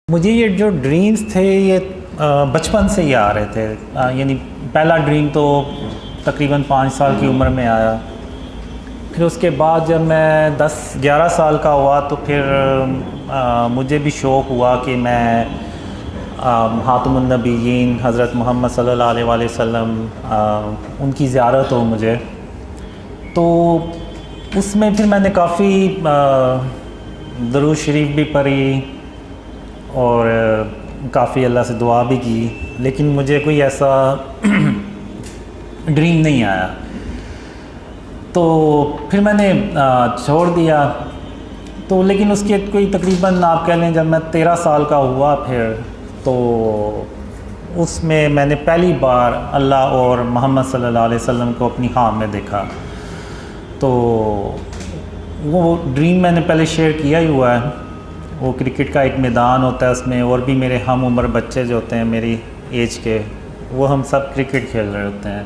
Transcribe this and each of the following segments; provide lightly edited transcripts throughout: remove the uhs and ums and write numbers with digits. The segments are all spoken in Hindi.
मुझे ये जो ड्रीम्स थे ये बचपन से ही आ रहे थे। यानी पहला ड्रीम तो तकरीबन 5 साल की उम्र में आया। फिर उसके बाद जब मैं 10-11 साल का हुआ तो फिर मुझे भी शौक़ हुआ कि मैं ख़ातमुन नबिय्यीन हज़रत मोहम्मद सल्लल्लाहु अलैहि वसल्लम उनकी ज़ियारत हो मुझे। तो उसमें फिर मैंने काफ़ी दरूद शरीफ भी पढ़ी और काफ़ी अल्लाह से दुआ भी की, लेकिन मुझे कोई ऐसा ड्रीम नहीं आया। तो फिर मैंने छोड़ दिया। तो लेकिन उसके कोई तकरीबन आप कह लें जब मैं 13 साल का हुआ फिर तो उसमें मैंने पहली बार अल्लाह और मोहम्मद सल्लल्लाहु अलैहि वसल्लम को अपनी ख्वाब में देखा। तो वो ड्रीम मैंने पहले शेयर किया ही हुआ है। वो क्रिकेट का एक मैदान होता है, उसमें और भी मेरे हम उम्र बच्चे जो होते हैं मेरी एज के, वो हम सब क्रिकेट खेल रहे होते हैं।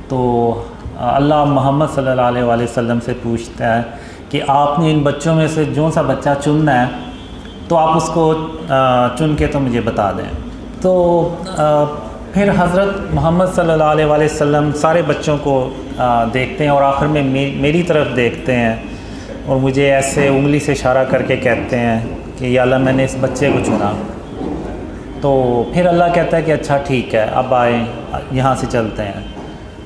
तो अल्लाह मोहम्मद सल्लल्लाहु अलैहि वसल्लम से पूछता है कि आपने इन बच्चों में से जो सा बच्चा चुनना है तो आप उसको चुन के तो मुझे बता दें। तो फिर हज़रत मोहम्मद सल्लल्लाहु अलैहि वसल्लम सारे बच्चों को देखते हैं और आखिर में मेरी तरफ देखते हैं और मुझे ऐसे उंगली से इशारा करके कहते हैं कि या अल्लाह मैंने इस बच्चे को चुना। तो फिर अल्लाह कहता है कि अच्छा ठीक है, अब आए यहाँ से चलते हैं।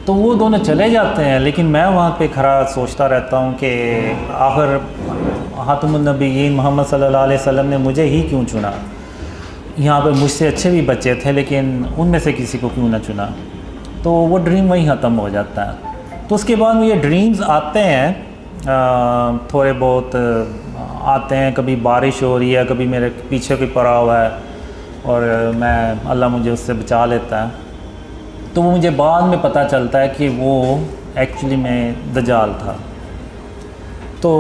तो वो दोनों चले जाते हैं, लेकिन मैं वहाँ पे खड़ा सोचता रहता हूँ कि आखिर ख़ातमुन नबिय्यीन मोहम्मद सल्लल्लाहु अलैहि वसल्लम ने मुझे ही क्यों चुना। यहाँ पे मुझसे अच्छे भी बच्चे थे, लेकिन उनमें से किसी को क्यों ना चुना। तो वो ड्रीम वहीं ख़त्म हो जाता है। तो उसके बाद ये ड्रीम्स आते हैं, थोड़े बहुत आते हैं। कभी बारिश हो रही है, कभी मेरे पीछे कोई पड़ा हुआ है और मैं अल्लाह मुझे उससे बचा लेता है। तो वो मुझे बाद में पता चलता है कि वो एक्चुअली में दज्जाल था। तो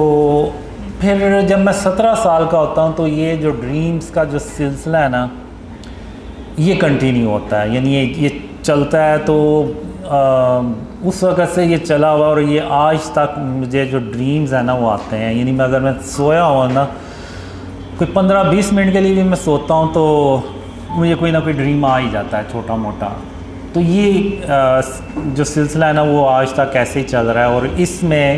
फिर जब मैं 17 साल का होता हूँ तो ये जो ड्रीम्स का जो सिलसिला है ना, ये कंटिन्यू होता है। यानी ये चलता है। तो उस वक़्त से ये चला हुआ और ये आज तक मुझे जो ड्रीम्स है ना वो आते हैं। यानी मैं अगर मैं सोया हुआ ना, कोई 15-20 मिनट के लिए भी मैं सोता हूँ तो मुझे कोई ना कोई ड्रीम आ ही जाता है छोटा मोटा। तो ये जो सिलसिला है ना वो आज तक ऐसे ही चल रहा है। और इसमें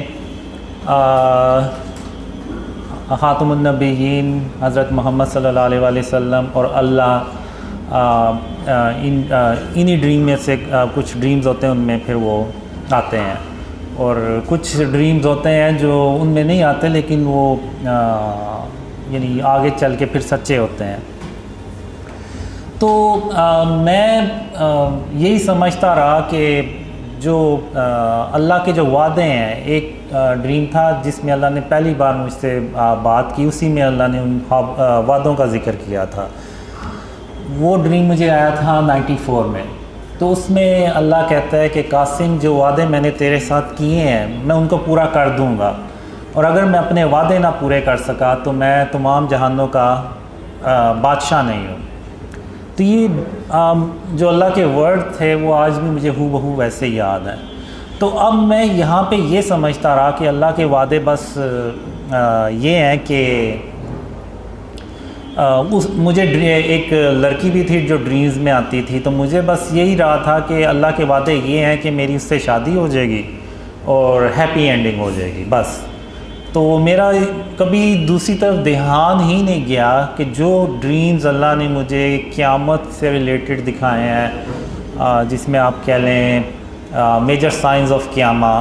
ख़ातमुन नबिय्यीन हज़रत मोहम्मद सल्लल्लाहु अलैहि वसल्लम और अल्लाह इन्हीं ड्रीम में से कुछ ड्रीम्स होते हैं उनमें फिर वो आते हैं, और कुछ ड्रीम्स होते हैं जो उनमें नहीं आते लेकिन वो यानी आगे चल के फिर सच्चे होते हैं। तो मैं यही समझता रहा कि जो अल्लाह के जो वादे हैं, एक ड्रीम था जिसमें अल्लाह ने पहली बार मुझसे बात की, उसी में अल्लाह ने उन वादों का ज़िक्र किया था। वो ड्रीम मुझे आया था 94 में। तो उसमें अल्लाह कहता है कि कासिम, जो वादे मैंने तेरे साथ किए हैं मैं उनको पूरा कर दूंगा, और अगर मैं अपने वादे ना पूरे कर सका तो मैं तमाम जहानों का बादशाह नहीं हूँ। तो ये जो अल्लाह के वर्ड थे वो आज भी मुझे हूबहू वैसे ही याद है। तो अब मैं यहाँ पे ये समझता रहा कि अल्लाह के वादे बस ये हैं कि मुझे एक लड़की भी थी जो ड्रीम्स में आती थी। तो मुझे बस यही रहा था कि अल्लाह के वादे ये हैं कि मेरी उससे शादी हो जाएगी और हैप्पी एंडिंग हो जाएगी बस। तो मेरा कभी दूसरी तरफ ध्यान ही नहीं गया कि जो ड्रीम्स अल्लाह ने मुझे क़यामत से रिलेटेड दिखाए हैं, जिसमें आप कह लें major science of क़यामा,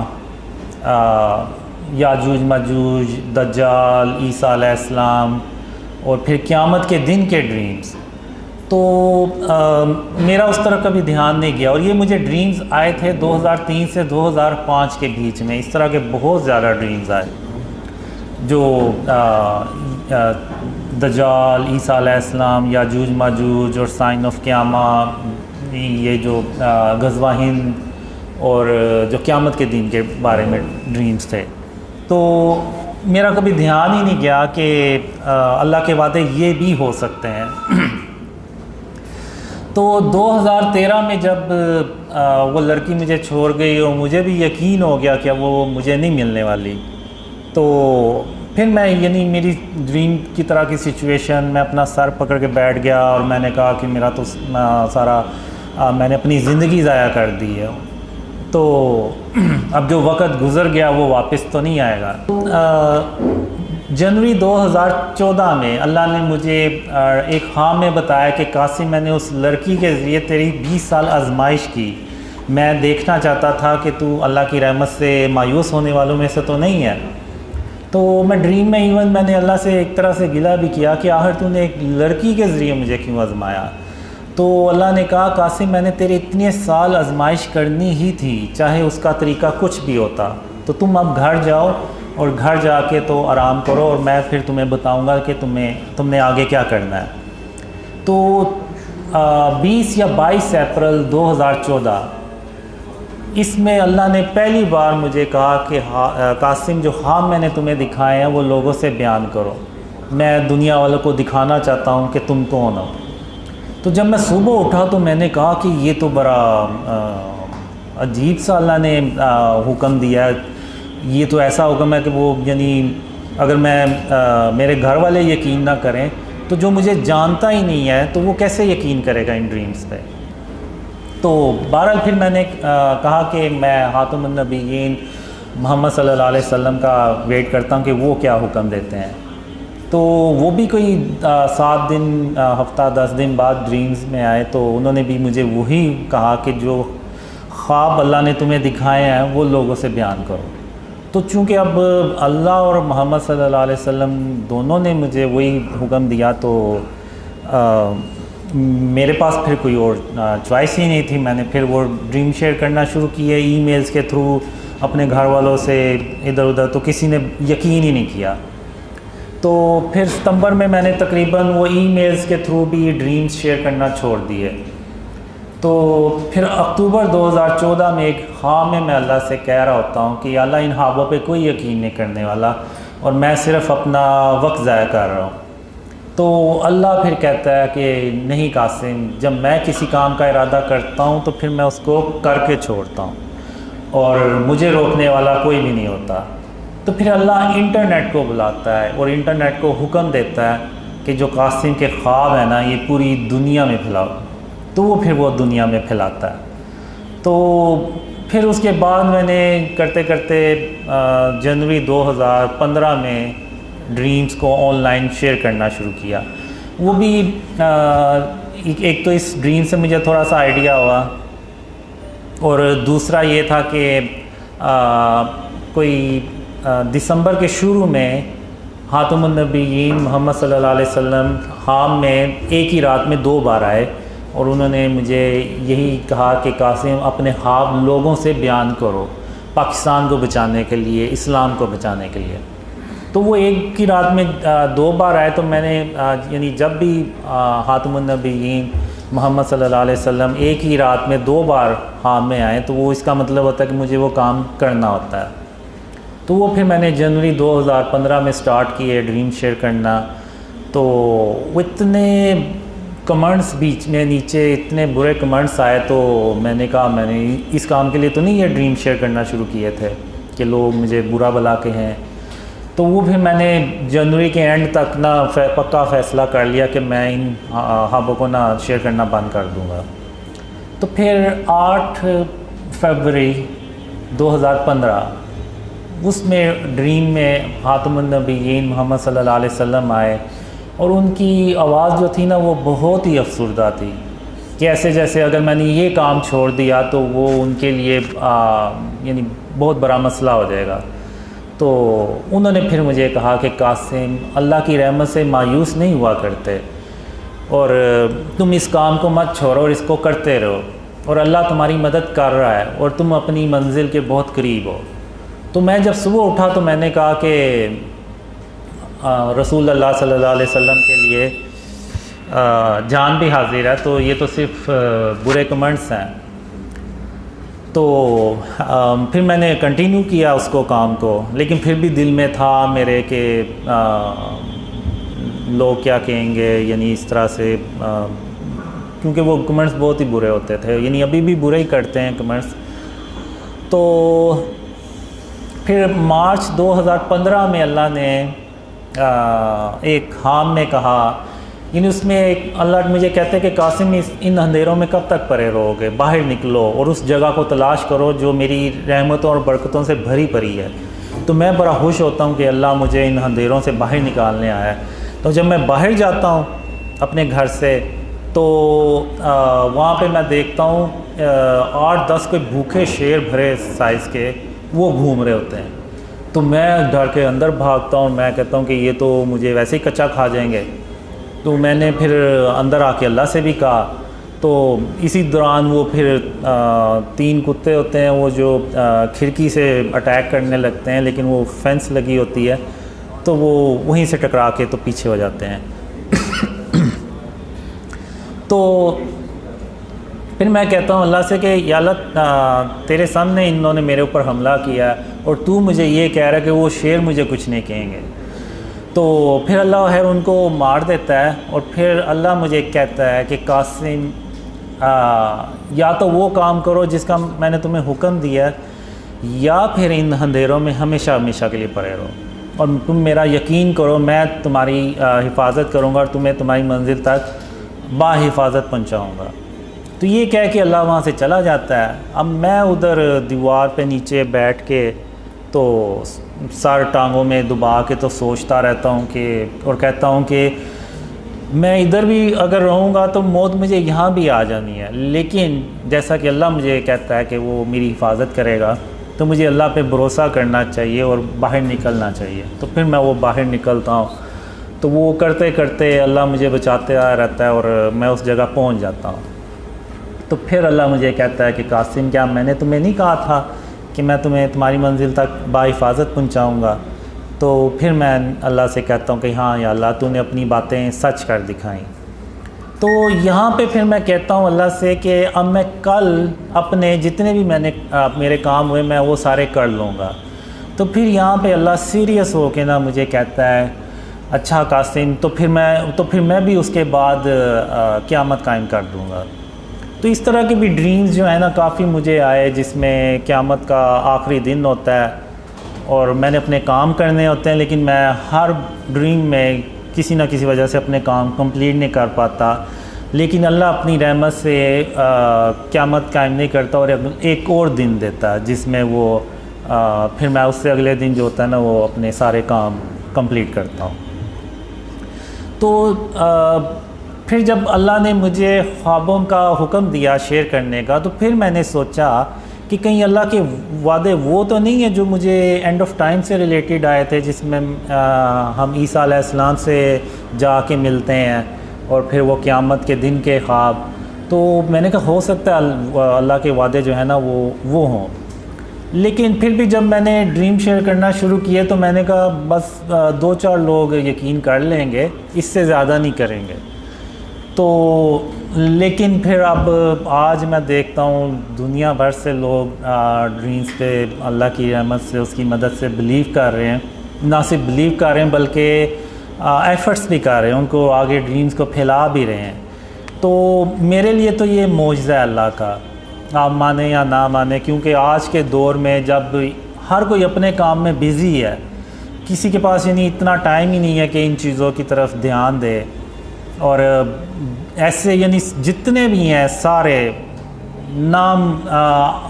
Yajuj Majuj, दज्जाल, ईसा अलैहिस्सलाम और फिर क़यामत के दिन के ड्रीम्स। तो मेरा उस तरफ कभी ध्यान नहीं गया। और ये मुझे ड्रीम्स आए थे 2003 से 2005 के बीच में। इस तरह के बहुत ज़्यादा ड्रीम्स आए जो दज्जाल, ईसा अलैहिस्सलाम, याजूज माजूज और साइन ऑफ क़यामा, ये जो ग़ज़वा हिंद और जो क़यामत के दिन के बारे में ड्रीम्स थे। तो मेरा कभी ध्यान ही नहीं गया कि अल्लाह के वादे ये भी हो सकते हैं। तो 2013 में जब वो लड़की मुझे छोड़ गई और मुझे भी यकीन हो गया कि वो मुझे नहीं मिलने वाली, तो फिर मैं यानी मेरी ड्रीम की तरह की सिचुएशन, मैं अपना सर पकड़ के बैठ गया और मैंने कहा कि मेरा तो सारा मैंने अपनी ज़िंदगी ज़ाया कर दी है, तो अब जो वक़्त गुज़र गया वो वापस तो नहीं आएगा। जनवरी 2014 में अल्लाह ने मुझे एक ख्वाब में बताया कि कासिम, मैंने उस लड़की के ज़रिए तेरी 20 साल आजमाइश की। मैं देखना चाहता था कि तू अल्लाह की रहमत से मायूस होने वालों में से तो नहीं है। तो मैं ड्रीम में इवन मैंने अल्लाह से एक तरह से गिला भी किया कि आखिर तूने एक लड़की के ज़रिए मुझे क्यों आजमाया। तो अल्लाह ने कहा, कासिम, मैंने तेरे इतने साल आजमाइश करनी ही थी, चाहे उसका तरीका कुछ भी होता। तो तुम अब घर जाओ और घर जाके तो आराम करो और मैं फिर तुम्हें बताऊंगा कि तुमने आगे क्या करना है। तो 20 या 22 अप्रैल 2014 इसमें अल्लाह ने पहली बार मुझे कहा कि कासिम, जो ख्वाब मैंने तुम्हें दिखाए हैं वो लोगों से बयान करो। मैं दुनिया वालों को दिखाना चाहता हूँ कि तुम कौन हो। तो जब मैं सुबह उठा तो मैंने कहा कि ये तो बड़ा अजीब सा अल्लाह ने हुक्म दिया है। ये तो ऐसा हुक्म है कि वो यानी अगर मैं मेरे घर वाले यकीन ना करें तो जो मुझे जानता ही नहीं है तो वो कैसे यकीन करेगा इन ड्रीम्स पे। तो बहरहाल फिर मैंने कहा कि मैं खातमुन नबीयीन मोहम्मद सल्लल्लाहु अलैहि वसल्लम का वेट करता हूँ कि वो क्या हुक्म देते हैं। तो वो भी कोई 7 दिन हफ्ता 10 दिन बाद ड्रीम्स में आए, तो उन्होंने भी मुझे वही कहा कि जो ख्वाब अल्लाह ने तुम्हें दिखाए हैं वो लोगों से बयान करो। तो चूँकि अब अल्लाह और मोहम्मद सल्लल्लाहु अलैहि वसल्लम दोनों ने मुझे वही हुक्म दिया तो मेरे पास फिर कोई और चॉइस ही नहीं थी। मैंने फिर वो ड्रीम शेयर करना शुरू किए ईमेल्स के थ्रू अपने घर वालों से इधर उधर, तो किसी ने यकीन ही नहीं किया। तो फिर सितंबर में मैंने तकरीबन वो ईमेल्स के थ्रू भी ड्रीम्स शेयर करना छोड़ दिए। तो फिर अक्टूबर 2014 में एक ख्वाब में मैं अल्लाह से कह रहा होता हूँ कि अल्लाह, इन ख्वाबों पे कोई यकीन नहीं करने वाला और मैं सिर्फ़ अपना वक्त ज़ाया कर रहा हूँ। तो अल्लाह फिर कहता है कि नहीं कासिम, जब मैं किसी काम का इरादा करता हूँ तो फिर मैं उसको करके छोड़ता हूँ और मुझे रोकने वाला कोई भी नहीं होता। तो फिर अल्लाह इंटरनेट को बुलाता है और इंटरनेट को हुक्म देता है कि जो कासिम के ख्वाब है ना, ये पूरी दुनिया में फैलाओ। तो वो फिर वो दुनिया में फैलाता है। तो फिर उसके बाद मैंने करते करते जनवरी 2015 में ड्रीम्स को ऑनलाइन शेयर करना शुरू किया। वो भी एक तो इस ड्रीम से मुझे थोड़ा सा आइडिया हुआ और दूसरा ये था कि कोई दिसंबर के शुरू में खातमुन नबीयीन मोहम्मद सल्लल्लाहु अलैहि वसल्लम ख्वाब में एक ही रात में 2 बार आए और उन्होंने मुझे यही कहा कि कासिम, अपने ख्वाब लोगों से बयान करो, पाकिस्तान को बचाने के लिए, इस्लाम को बचाने के लिए। तो वो एक ही रात में 2 बार आए। तो मैंने यानी जब भी खातमुन नबीयीन मोहम्मद सल्लल्लाहु अलैहि वसल्लम एक ही रात में 2 बार ख्वाब में आए तो वो इसका मतलब होता है कि मुझे वो काम करना होता है। तो वो फिर मैंने जनवरी 2015 में स्टार्ट किए ड्रीम शेयर करना। तो वो इतने कमेंट्स बीच में नीचे इतने बुरे कमेंट्स आए तो मैंने कहा मैंने इस काम के लिए तो नहीं ये ख्वाब शेयर करना शुरू किए थे कि लोग मुझे बुरा भला के हैं। तो वो फिर मैंने जनवरी के एंड तक ना पक्का फ़ैसला कर लिया कि मैं इन ख्वाबों को ना शेयर करना बंद कर दूँगा। तो फिर 8 फरवरी 2015 उसमें ड्रीम में खातमुन नबीयीन मोहम्मद सल्लल्लाहु अलैहि वसल्लम आए और उनकी आवाज़ जो थी ना वो बहुत ही अफसरदा थी कि ऐसे जैसे अगर मैंने ये काम छोड़ दिया तो वो उनके लिए यानी बहुत बड़ा मसला हो जाएगा। तो उन्होंने फिर मुझे कहा कि कासिम, अल्लाह की रहमत से मायूस नहीं हुआ करते और तुम इस काम को मत छोड़ो और इसको करते रहो और अल्लाह तुम्हारी मदद कर रहा है और तुम अपनी मंजिल के बहुत करीब हो। तो मैं जब सुबह उठा तो मैंने कहा कि रसूल अल्लाह सल्लल्लाहु अलैहि वसल्लम के लिए जान भी हाजिर है, तो ये तो सिर्फ बुरे कमेंट्स हैं। तो फिर मैंने कंटिन्यू किया उसको काम को, लेकिन फिर भी दिल में था मेरे कि लोग क्या कहेंगे, यानी इस तरह से क्योंकि वो कमेंट्स बहुत ही बुरे होते थे, यानी अभी भी बुरे ही करते हैं कमेंट्स। तो फिर मार्च 2015 में अल्लाह ने एक खाम में कहा, यानी उसमें एक अल्लाह मुझे कहते हैं कि कासिम इन अंधेरों में कब तक पड़े रहोगे, बाहर निकलो और उस जगह को तलाश करो जो मेरी रहमतों और बरकतों से भरी पड़ी है। तो मैं बड़ा खुश होता हूँ कि अल्लाह मुझे इन अंधेरों से बाहर निकालने आया है। तो जब मैं बाहर जाता हूँ अपने घर से तो वहाँ पे मैं देखता हूँ 8-10 कोई भूखे शेर भरे साइज़ के वो घूम रहे होते हैं। तो मैं डर के अंदर भागता हूँ, मैं कहता हूँ कि ये तो मुझे वैसे ही कच्चा खा जाएंगे। तो मैंने फिर अंदर आके अल्लाह से भी कहा। तो इसी दौरान वो फिर 3 कुत्ते होते हैं वो जो खिड़की से अटैक करने लगते हैं, लेकिन वो फेंस लगी होती है तो वो वहीं से टकरा के तो पीछे हो जाते हैं। तो फिर मैं कहता हूँ अल्लाह से कि या अल्लाह तेरे सामने इन्होंने मेरे ऊपर हमला किया और तू मुझे ये कह रहा है कि वो शेर मुझे कुछ नहीं कहेंगे। तो फिर अल्लाह है उनको मार देता है और फिर अल्लाह मुझे कहता है कि कासिम या तो वो काम करो जिसका मैंने तुम्हें हुक्म दिया या फिर इन अंधेरों में हमेशा हमेशा के लिए पड़े रहो और तुम मेरा यकीन करो, मैं तुम्हारी हिफाजत करूँगा और तुम्हें तुम्हारी मंजिल तक बाहिफाजत पहुँचाऊँगा। तो ये कह के अल्लाह वहाँ से चला जाता है। अब मैं उधर दीवार पे नीचे बैठ के तो सर टांगों में दबा के तो सोचता रहता हूँ कि और कहता हूँ कि मैं इधर भी अगर रहूँगा तो मौत मुझे यहाँ भी आ जानी है, लेकिन जैसा कि अल्लाह मुझे कहता है कि वो मेरी हिफाजत करेगा तो मुझे अल्लाह पे भरोसा करना चाहिए और बाहर निकलना चाहिए। तो फिर मैं वो बाहर निकलता हूँ तो वो करते करते अल्लाह मुझे बचाते रहता है और मैं उस जगह पहुँच जाता हूँ। तो फिर अल्लाह मुझे कहता है कि कासिम क्या मैंने तुम्हें नहीं कहा था कि मैं तुम्हें तुम्हारी मंजिल तक बाहिफाजत पहुँचाऊँगा। तो फिर मैं अल्लाह से कहता हूँ कि हाँ या अल्लाह तूने अपनी बातें सच कर दिखाई। तो यहाँ पे फिर मैं कहता हूँ अल्लाह से कि अब मैं कल अपने जितने भी मेरे काम हुए मैं वो सारे कर लूँगा। तो फिर यहाँ पे अल्लाह सीरियस हो के ना मुझे कहता है अच्छा कासिम तो फिर मैं भी उसके बाद क़यामत कायम कर दूँगा। तो इस तरह के भी ड्रीम्स जो है ना काफ़ी मुझे आए जिसमें क़यामत का आखिरी दिन होता है और मैंने अपने काम करने होते हैं, लेकिन मैं हर ड्रीम में किसी न किसी वजह से अपने काम कंप्लीट नहीं कर पाता। लेकिन अल्लाह अपनी रहमत से क़यामत कायम नहीं करता और एक और दिन देता है जिसमें वो फिर मैं उससे अगले दिन जो होता है ना वो अपने सारे काम कंप्लीट करता हूँ। तो फिर जब अल्लाह ने मुझे ख्वाबों का हुक्म दिया शेयर करने का तो फिर मैंने सोचा कि कहीं अल्लाह के वादे वो तो नहीं है जो मुझे एंड ऑफ टाइम से रिलेटेड आए थे जिसमें हम ईसा अलैहिस्सलाम से जाके मिलते हैं और फिर वो क़यामत के दिन के ख्वाब। तो मैंने कहा हो सकता है अल्लाह के वादे जो है ना वो हों। लेकिन फिर भी जब मैंने ड्रीम शेयर करना शुरू किए तो मैंने कहा बस 2-4 लोग यकीन कर लेंगे, इससे ज़्यादा नहीं करेंगे। तो लेकिन फिर अब आज मैं देखता हूँ दुनिया भर से लोग ड्रीम्स पे अल्लाह की रहमत से उसकी मदद से बिलीव कर रहे हैं, ना सिर्फ बिलीव कर रहे हैं बल्कि एफ़र्ट्स भी कर रहे हैं, उनको आगे ड्रीम्स को फैला भी रहे हैं। तो मेरे लिए तो ये मौजज़ा है अल्लाह का, आप माने या ना माने, क्योंकि आज के दौर में जब हर कोई अपने काम में बिज़ी है, किसी के पास यानी इतना टाइम ही नहीं है कि इन चीज़ों की तरफ ध्यान दे। और ऐसे यानी जितने भी हैं सारे नाम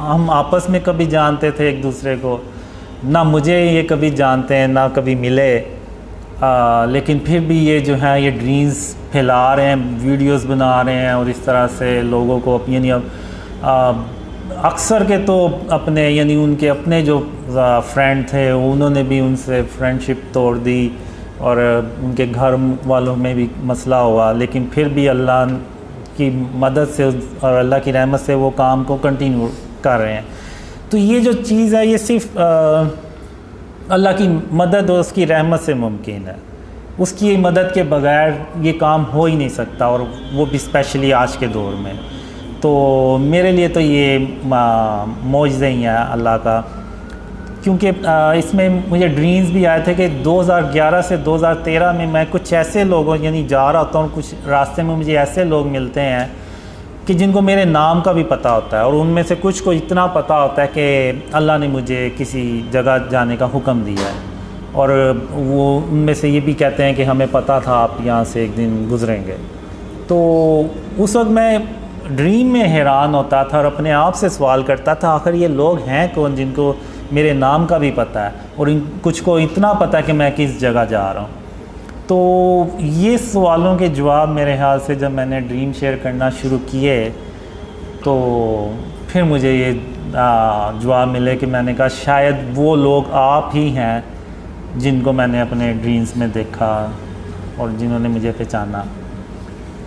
हम आपस में कभी जानते थे एक दूसरे को, ना मुझे ये कभी जानते हैं ना कभी मिले, लेकिन फिर भी ये जो है ये ड्रीम्स फैला रहे हैं, वीडियोस बना रहे हैं और इस तरह से लोगों को यानी अक्सर के तो अपने यानी उनके अपने जो फ्रेंड थे उन्होंने भी उनसे फ्रेंडशिप तोड़ दी और उनके घर वालों में भी मसला हुआ, लेकिन फिर भी अल्लाह की मदद से और अल्लाह की रहमत से वो काम को कंटिन्यू कर रहे हैं। तो ये जो चीज़ है ये सिर्फ अल्लाह की मदद और उसकी रहमत से मुमकिन है, उसकी मदद के बगैर ये काम हो ही नहीं सकता, और वो भी स्पेशली आज के दौर में। तो मेरे लिए तो ये मौजज़ा ही है अल्लाह का, क्योंकि इसमें मुझे ड्रीम्स भी आए थे कि 2011 से 2013 में मैं कुछ ऐसे लोगों यानी जा रहा होता हूँ, कुछ रास्ते में मुझे ऐसे लोग मिलते हैं कि जिनको मेरे नाम का भी पता होता है, और उनमें से कुछ को इतना पता होता है कि अल्लाह ने मुझे किसी जगह जाने का हुक्म दिया है, और वो उनमें से ये भी कहते हैं कि हमें पता था आप यहाँ से एक दिन गुज़रेंगे। तो उस वक्त मैं ड्रीम में हैरान होता था और अपने आप से सवाल करता था आखिर ये लोग हैं कौन जिनको मेरे नाम का भी पता है और कुछ को इतना पता है कि मैं किस जगह जा रहा हूँ। तो ये सवालों के जवाब मेरे ख्याल से जब मैंने ड्रीम शेयर करना शुरू किए तो फिर मुझे ये जवाब मिले कि मैंने कहा शायद वो लोग आप ही हैं जिनको मैंने अपने ड्रीम्स में देखा और जिन्होंने मुझे पहचाना।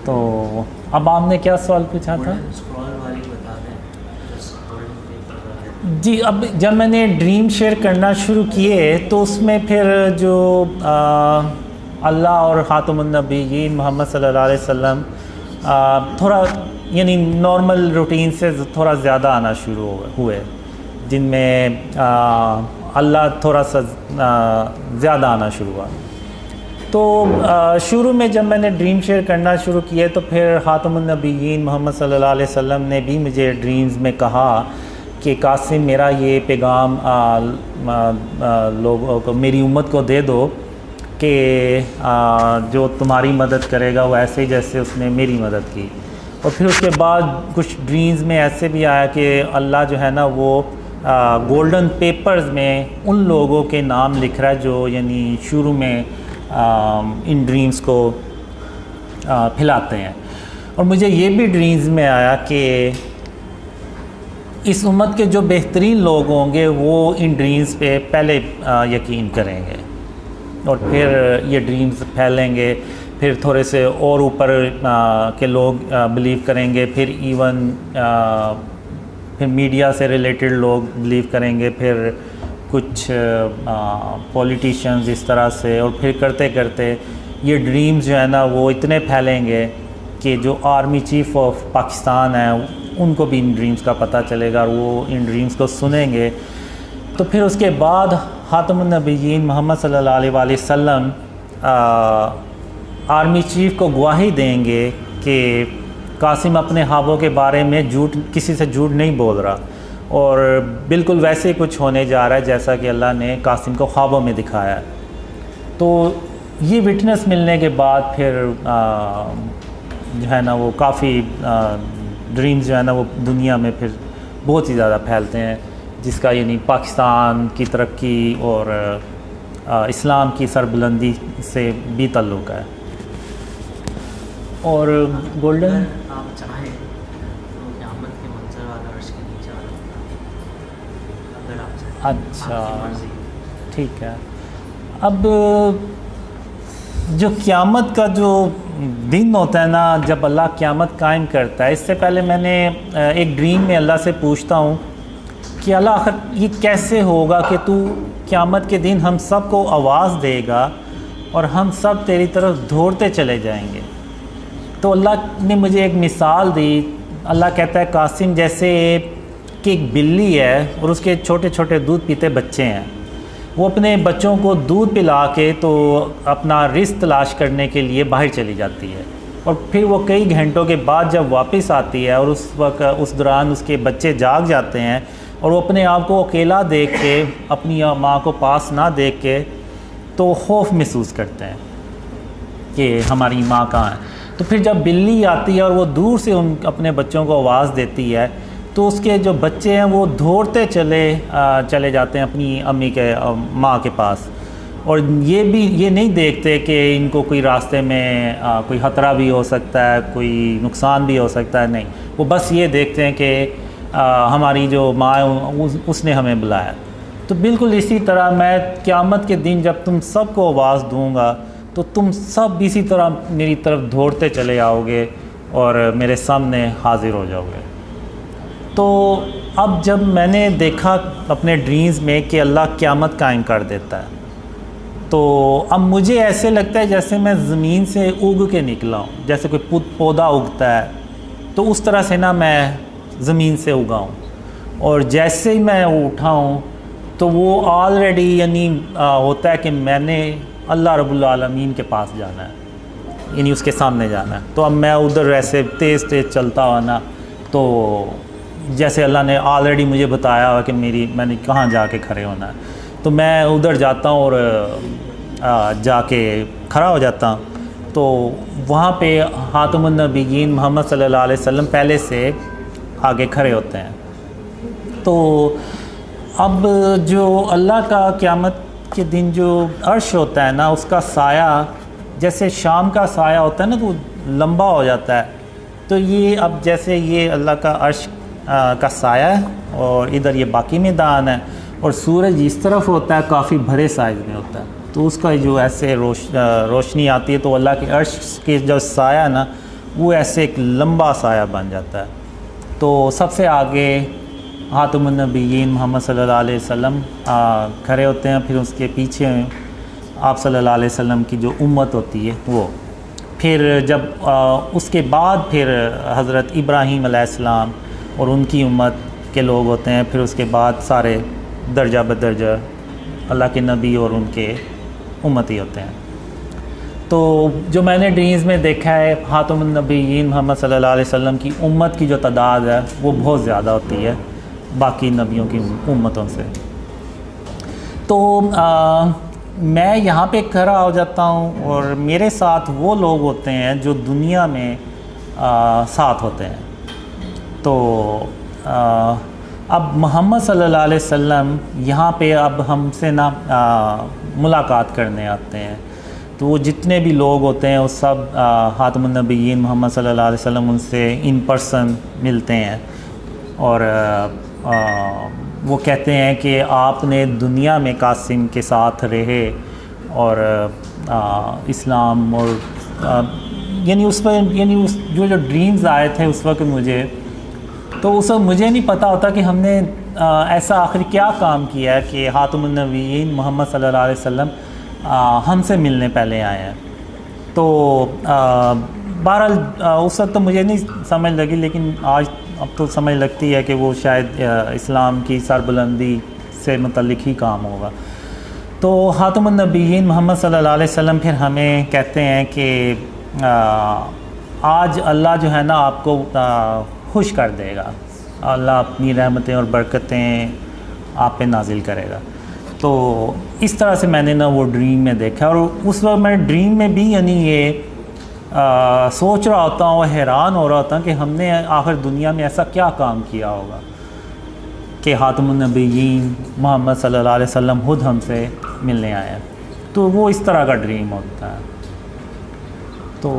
तो अब आपने क्या सवाल पूछा था? जी, अब जब मैंने ड्रीम शेयर करना शुरू किए तो उसमें फिर जो अल्लाह और ख़ातमुन नबीयीन मोहम्मद सल्लल्लाहु अलैहि वसल्लम थोड़ा यानी नॉर्मल रूटीन से थोड़ा ज़्यादा आना शुरू हुए, जिनमें अल्लाह थोड़ा सा ज़्यादा आना शुरू हुआ। तो शुरू में जब मैंने ड्रीम शेयर करना शुरू किए तो फिर ख़ातमुन नबीयीन मोहम्मद सल्लल्लाहु अलैहि वसल्लम ने भी मुझे ड्रीम्स में कहा कि कासिम मेरा ये पैगाम लोगों को, मेरी उम्मत को दे दो कि जो तुम्हारी मदद करेगा वो ऐसे ही जैसे उसने मेरी मदद की। और फिर उसके बाद कुछ ड्रीम्स में ऐसे भी आया कि अल्लाह जो है ना वो गोल्डन पेपर्स में उन लोगों के नाम लिख रहा है जो यानी शुरू में इन ड्रीम्स को फैलाते हैं। और मुझे ये भी ड्रीम्स में आया कि इस उम्मत के जो बेहतरीन लोग होंगे वो इन ड्रीम्स पे पहले यकीन करेंगे और फिर ये ड्रीम्स फैलेंगे, फिर थोड़े से और ऊपर के लोग बिलीव करेंगे, फिर इवन फिर मीडिया से रिलेटेड लोग बिलीव करेंगे, फिर कुछ पॉलिटिशियंस इस तरह से, और फिर करते करते ये ड्रीम्स जो है ना वो इतने फैलेंगे कि जो आर्मी चीफ़ ऑफ पाकिस्तान है उनको भी इन ड्रीम्स का पता चलेगा और वो इन ड्रीम्स को सुनेंगे। तो फिर उसके बाद ख़ातमुन नबीयीन मोहम्मद सल्लल्लाहु अलैहि वसल्लम आर्मी चीफ़ को गवाही देंगे कि कासिम अपने ख्वाबों के बारे में किसी से झूठ नहीं बोल रहा और बिल्कुल वैसे ही कुछ होने जा रहा है जैसा कि अल्लाह ने कासिम को ख्वाबों में दिखाया है। तो ये विटनेस मिलने के बाद फिर जो है ना वो काफ़ी ड्रीम्स जो है ना वो दुनिया में फिर बहुत ही ज़्यादा फैलते हैं, जिसका यानी पाकिस्तान की तरक्की और इस्लाम की सरबुलंदी से भी ताल्लुक़ है। और गोल्डन आप चाहें तो क़यामत के मंजर वाला अर्श के नीचे वाला अगर आप चाहें। अच्छा ठीक है। अब जो क़यामत का जो दिन होता है ना, जब अल्लाह क़यामत कायम करता है, इससे पहले मैंने एक ड्रीम में अल्लाह से पूछता हूँ कि अल्लाह आखिर ये कैसे होगा कि तू क़यामत के दिन हम सब को आवाज़ देगा और हम सब तेरी तरफ दौड़ते चले जाएंगे। तो अल्लाह ने मुझे एक मिसाल दी। अल्लाह कहता है कासिम जैसे कि एक बिल्ली है और उसके छोटे छोटे दूध पीते बच्चे हैं, वो अपने बच्चों को दूध पिला के तो अपना रिज़्क़ तलाश करने के लिए बाहर चली जाती है और फिर वो कई घंटों के बाद जब वापस आती है और उस वक्त उस दौरान उसके बच्चे जाग जाते हैं और वो अपने आप को अकेला देख के, अपनी माँ को पास ना देख के तो खौफ महसूस करते हैं कि हमारी माँ कहाँ है। तो फिर जब बिल्ली आती है और वो दूर से अपने बच्चों को आवाज़ देती है तो उसके जो बच्चे हैं वो दौड़ते चले जाते हैं अपनी अम्मी के माँ के पास, और ये नहीं देखते कि इनको कोई रास्ते में कोई ख़तरा भी हो सकता है, कोई नुकसान भी हो सकता है। नहीं, वो बस ये देखते हैं कि हमारी जो माँ है उसने हमें बुलाया। तो बिल्कुल इसी तरह मैं क़यामत के दिन जब तुम सबको आवाज़ दूँगा तो तुम सब इसी तरह मेरी तरफ दौड़ते चले आओगे और मेरे सामने हाज़िर हो जाओगे। तो अब जब मैंने देखा अपने ड्रीम्स में कि अल्लाह क़यामत कायम कर देता है, तो अब मुझे ऐसे लगता है जैसे मैं ज़मीन से उग के निकला हूँ, जैसे कोई पौधा उगता है तो उस तरह से ना मैं ज़मीन से उगा हूँ, और जैसे ही मैं उठा हूँ तो वो ऑलरेडी यानी होता है कि मैंने अल्लाह रब्बुल आलमीन के पास जाना है, यानी उसके सामने जाना है। तो अब मैं उधर ऐसे तेज़ चलता हुआ ना, तो जैसे अल्लाह ने ऑलरेडी मुझे बताया हुआ कि मैंने कहाँ जाके खड़े होना है, तो तो मैं उधर जाता हूँ और जाके खड़ा हो जाता हूँ, तो वहाँ पे खातमुन नबिय्यीन मोहम्मद सल्लल्लाहु अलैहि वसल्लम पहले से आगे खड़े होते हैं। तो अब जो अल्लाह का क़यामत के दिन जो अर्श होता है ना, उसका साया जैसे शाम का साया होता है ना, तो लंबा हो जाता है। तो ये अब जैसे ये अल्लाह का अर्श का साया है और इधर ये बाकी मैदान है, और सूरज इस तरफ होता है, काफ़ी बड़े साइज़ में होता है। तो उसका जो ऐसे रोशनी आती है, तो अल्लाह के अर्श के जो साया ना, वो ऐसे एक लंबा साया बन जाता है। तो सबसे आगे खातमुन नबिय्यीन मोहम्मद सल्लल्लाहु अलैहि वसल्लम खड़े होते हैं, फिर उसके पीछे आप सल्लल्लाहु अलैहि वसल्लम की जो उम्मत होती है वो, फिर जब उसके बाद फिर हज़रत इब्राहीम अलैहिस्सलाम और उनकी उम्मत के लोग होते हैं, फिर उसके बाद सारे दर्जा बदर्जा अल्लाह के नबी और उनके उम्मती होते हैं। तो जो मैंने ड्रीम्स में देखा है, खातमुन नबिय्यीन मोहम्मद सल्लल्लाहु अलैहि वसल्लम की उम्मत की जो तादाद है वो बहुत ज़्यादा होती है बाकी नबियों की उम्मतों से। तो मैं यहाँ पे खड़ा हो जाता हूँ और मेरे साथ वो लोग होते हैं जो दुनिया में साथ होते हैं। तो अब मोहम्मद सल्लल्लाहु अलैहि वसल्लम यहाँ पे अब हमसे ना मुलाकात करने आते हैं। तो वो जितने भी लोग होते हैं वो सब खातमुन नबिय्यीन मोहम्मद सल्लल्लाहु अलैहि वसल्लम उनसे इन पर्सन मिलते हैं, और वो कहते हैं कि आपने दुनिया में कासिम के साथ रहे, और इस्लाम और यानी उस पर उस जो ड्रीम्स आए थे उस वक्त मुझे, तो उस वक्त मुझे नहीं पता होता कि हमने ऐसा आखिर क्या काम किया है कि खातमुन नबिय्यीन मोहम्मद सल्लल्लाहु अलैहि वसल्लम हमसे मिलने पहले आए हैं। तो बहरहाल उस वक्त तो मुझे नहीं समझ लगी, लेकिन आज अब तो समझ लगती है कि वो शायद इस्लाम की सरबुलंदी से मुतल्लिक ही काम होगा। तो खातमुन नबिय्यीन मोहम्मद सल्लल्लाहु अलैहि वसल्लम फिर हमें कहते हैं कि आज अल्लाह जो है ना आपको खुश कर देगा, अल्लाह अपनी रहमतें और बरकतें आप पे नाजिल करेगा। तो इस तरह से मैंने ना वो ड्रीम में देखा, और उस वक्त मैं ड्रीम में भी यानी ये सोच रहा होता हूँ, हैरान हो रहा होता कि हमने आखिर दुनिया में ऐसा क्या काम किया होगा कि खातमुन नबिय्यीन मोहम्मद सल्लल्लाहु अलैहि वसल्लम खुद हमसे मिलने आए हैं। तो वो इस तरह का ड्रीम होता है। तो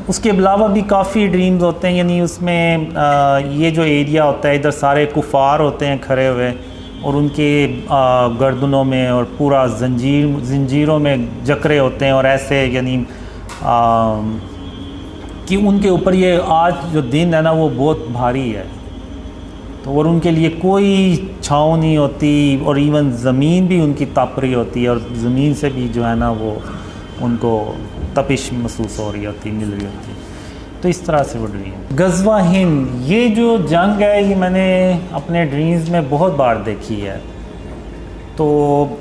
उसके अलावा भी काफ़ी ड्रीम्स होते हैं, यानी उसमें ये जो एरिया होता है, इधर सारे कुफ़ार होते हैं खड़े हुए, और उनके गर्दनों में और पूरा जंजीरों में जकरे होते हैं, और ऐसे यानी कि उनके ऊपर ये आज जो दिन है ना वो बहुत भारी है। तो और उनके लिए कोई छाँव नहीं होती, और इवन ज़मीन भी उनकी तप रही होती है, और ज़मीन से भी जो है ना वो उनको तपिश महसूस हो रही होती, मिल रही होती। तो इस तरह से वो ड्रीम। गज़वा हिंद, ये जो जंग है ये मैंने अपने ड्रीम्स में बहुत बार देखी है। तो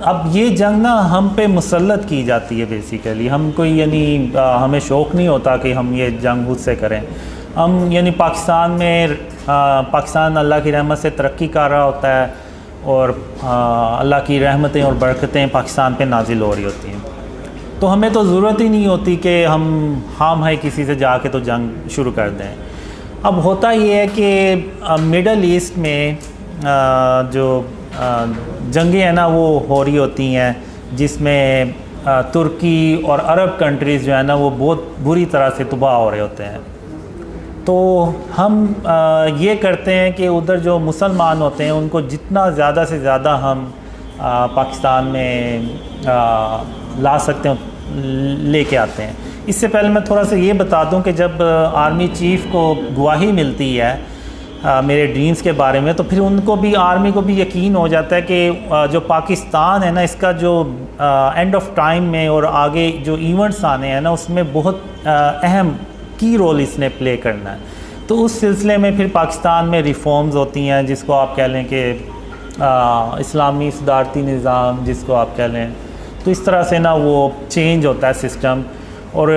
अब ये जंग ना हम पे मुसल्लत की जाती है बेसिकली, हम कोई यानी हमें शौक़ नहीं होता कि हम ये जंग खुद से करें। हम यानी पाकिस्तान में पाकिस्तान अल्लाह की रहमत से तरक्की कर रहा होता है, और अल्लाह की रहमतें और बरकतें पाकिस्तान पे नाजिल हो रही होती हैं। तो हमें तो ज़रूरत ही नहीं होती कि हम है किसी से जाके तो जंग शुरू कर दें। अब होता ये है कि मिडल ईस्ट में जो जंगें हैं ना वो हो रही होती हैं, जिसमें तुर्की और अरब कंट्रीज़ जो है ना वो बहुत बुरी तरह से तबाह हो रहे होते हैं। तो हम ये करते हैं कि उधर जो मुसलमान होते हैं उनको जितना ज़्यादा से ज़्यादा हम पाकिस्तान में ला सकते हैं लेके आते हैं। इससे पहले मैं थोड़ा सा ये बता दूं कि जब आर्मी चीफ़ को गवाही मिलती है मेरे ड्रीम्स के बारे में, तो फिर उनको भी आर्मी को भी यकीन हो जाता है कि जो पाकिस्तान है ना इसका जो एंड ऑफ टाइम में और आगे जो इवेंट्स आने हैं ना उसमें बहुत अहम की रोल इसने प्ले करना है। तो उस सिलसिले में फिर पाकिस्तान में रिफॉर्म्स होती हैं, जिसको आप कह लें कि इस्लामी सदारती निज़ाम जिसको आप कह लें। तो इस तरह से ना वो चेंज होता है सिस्टम। और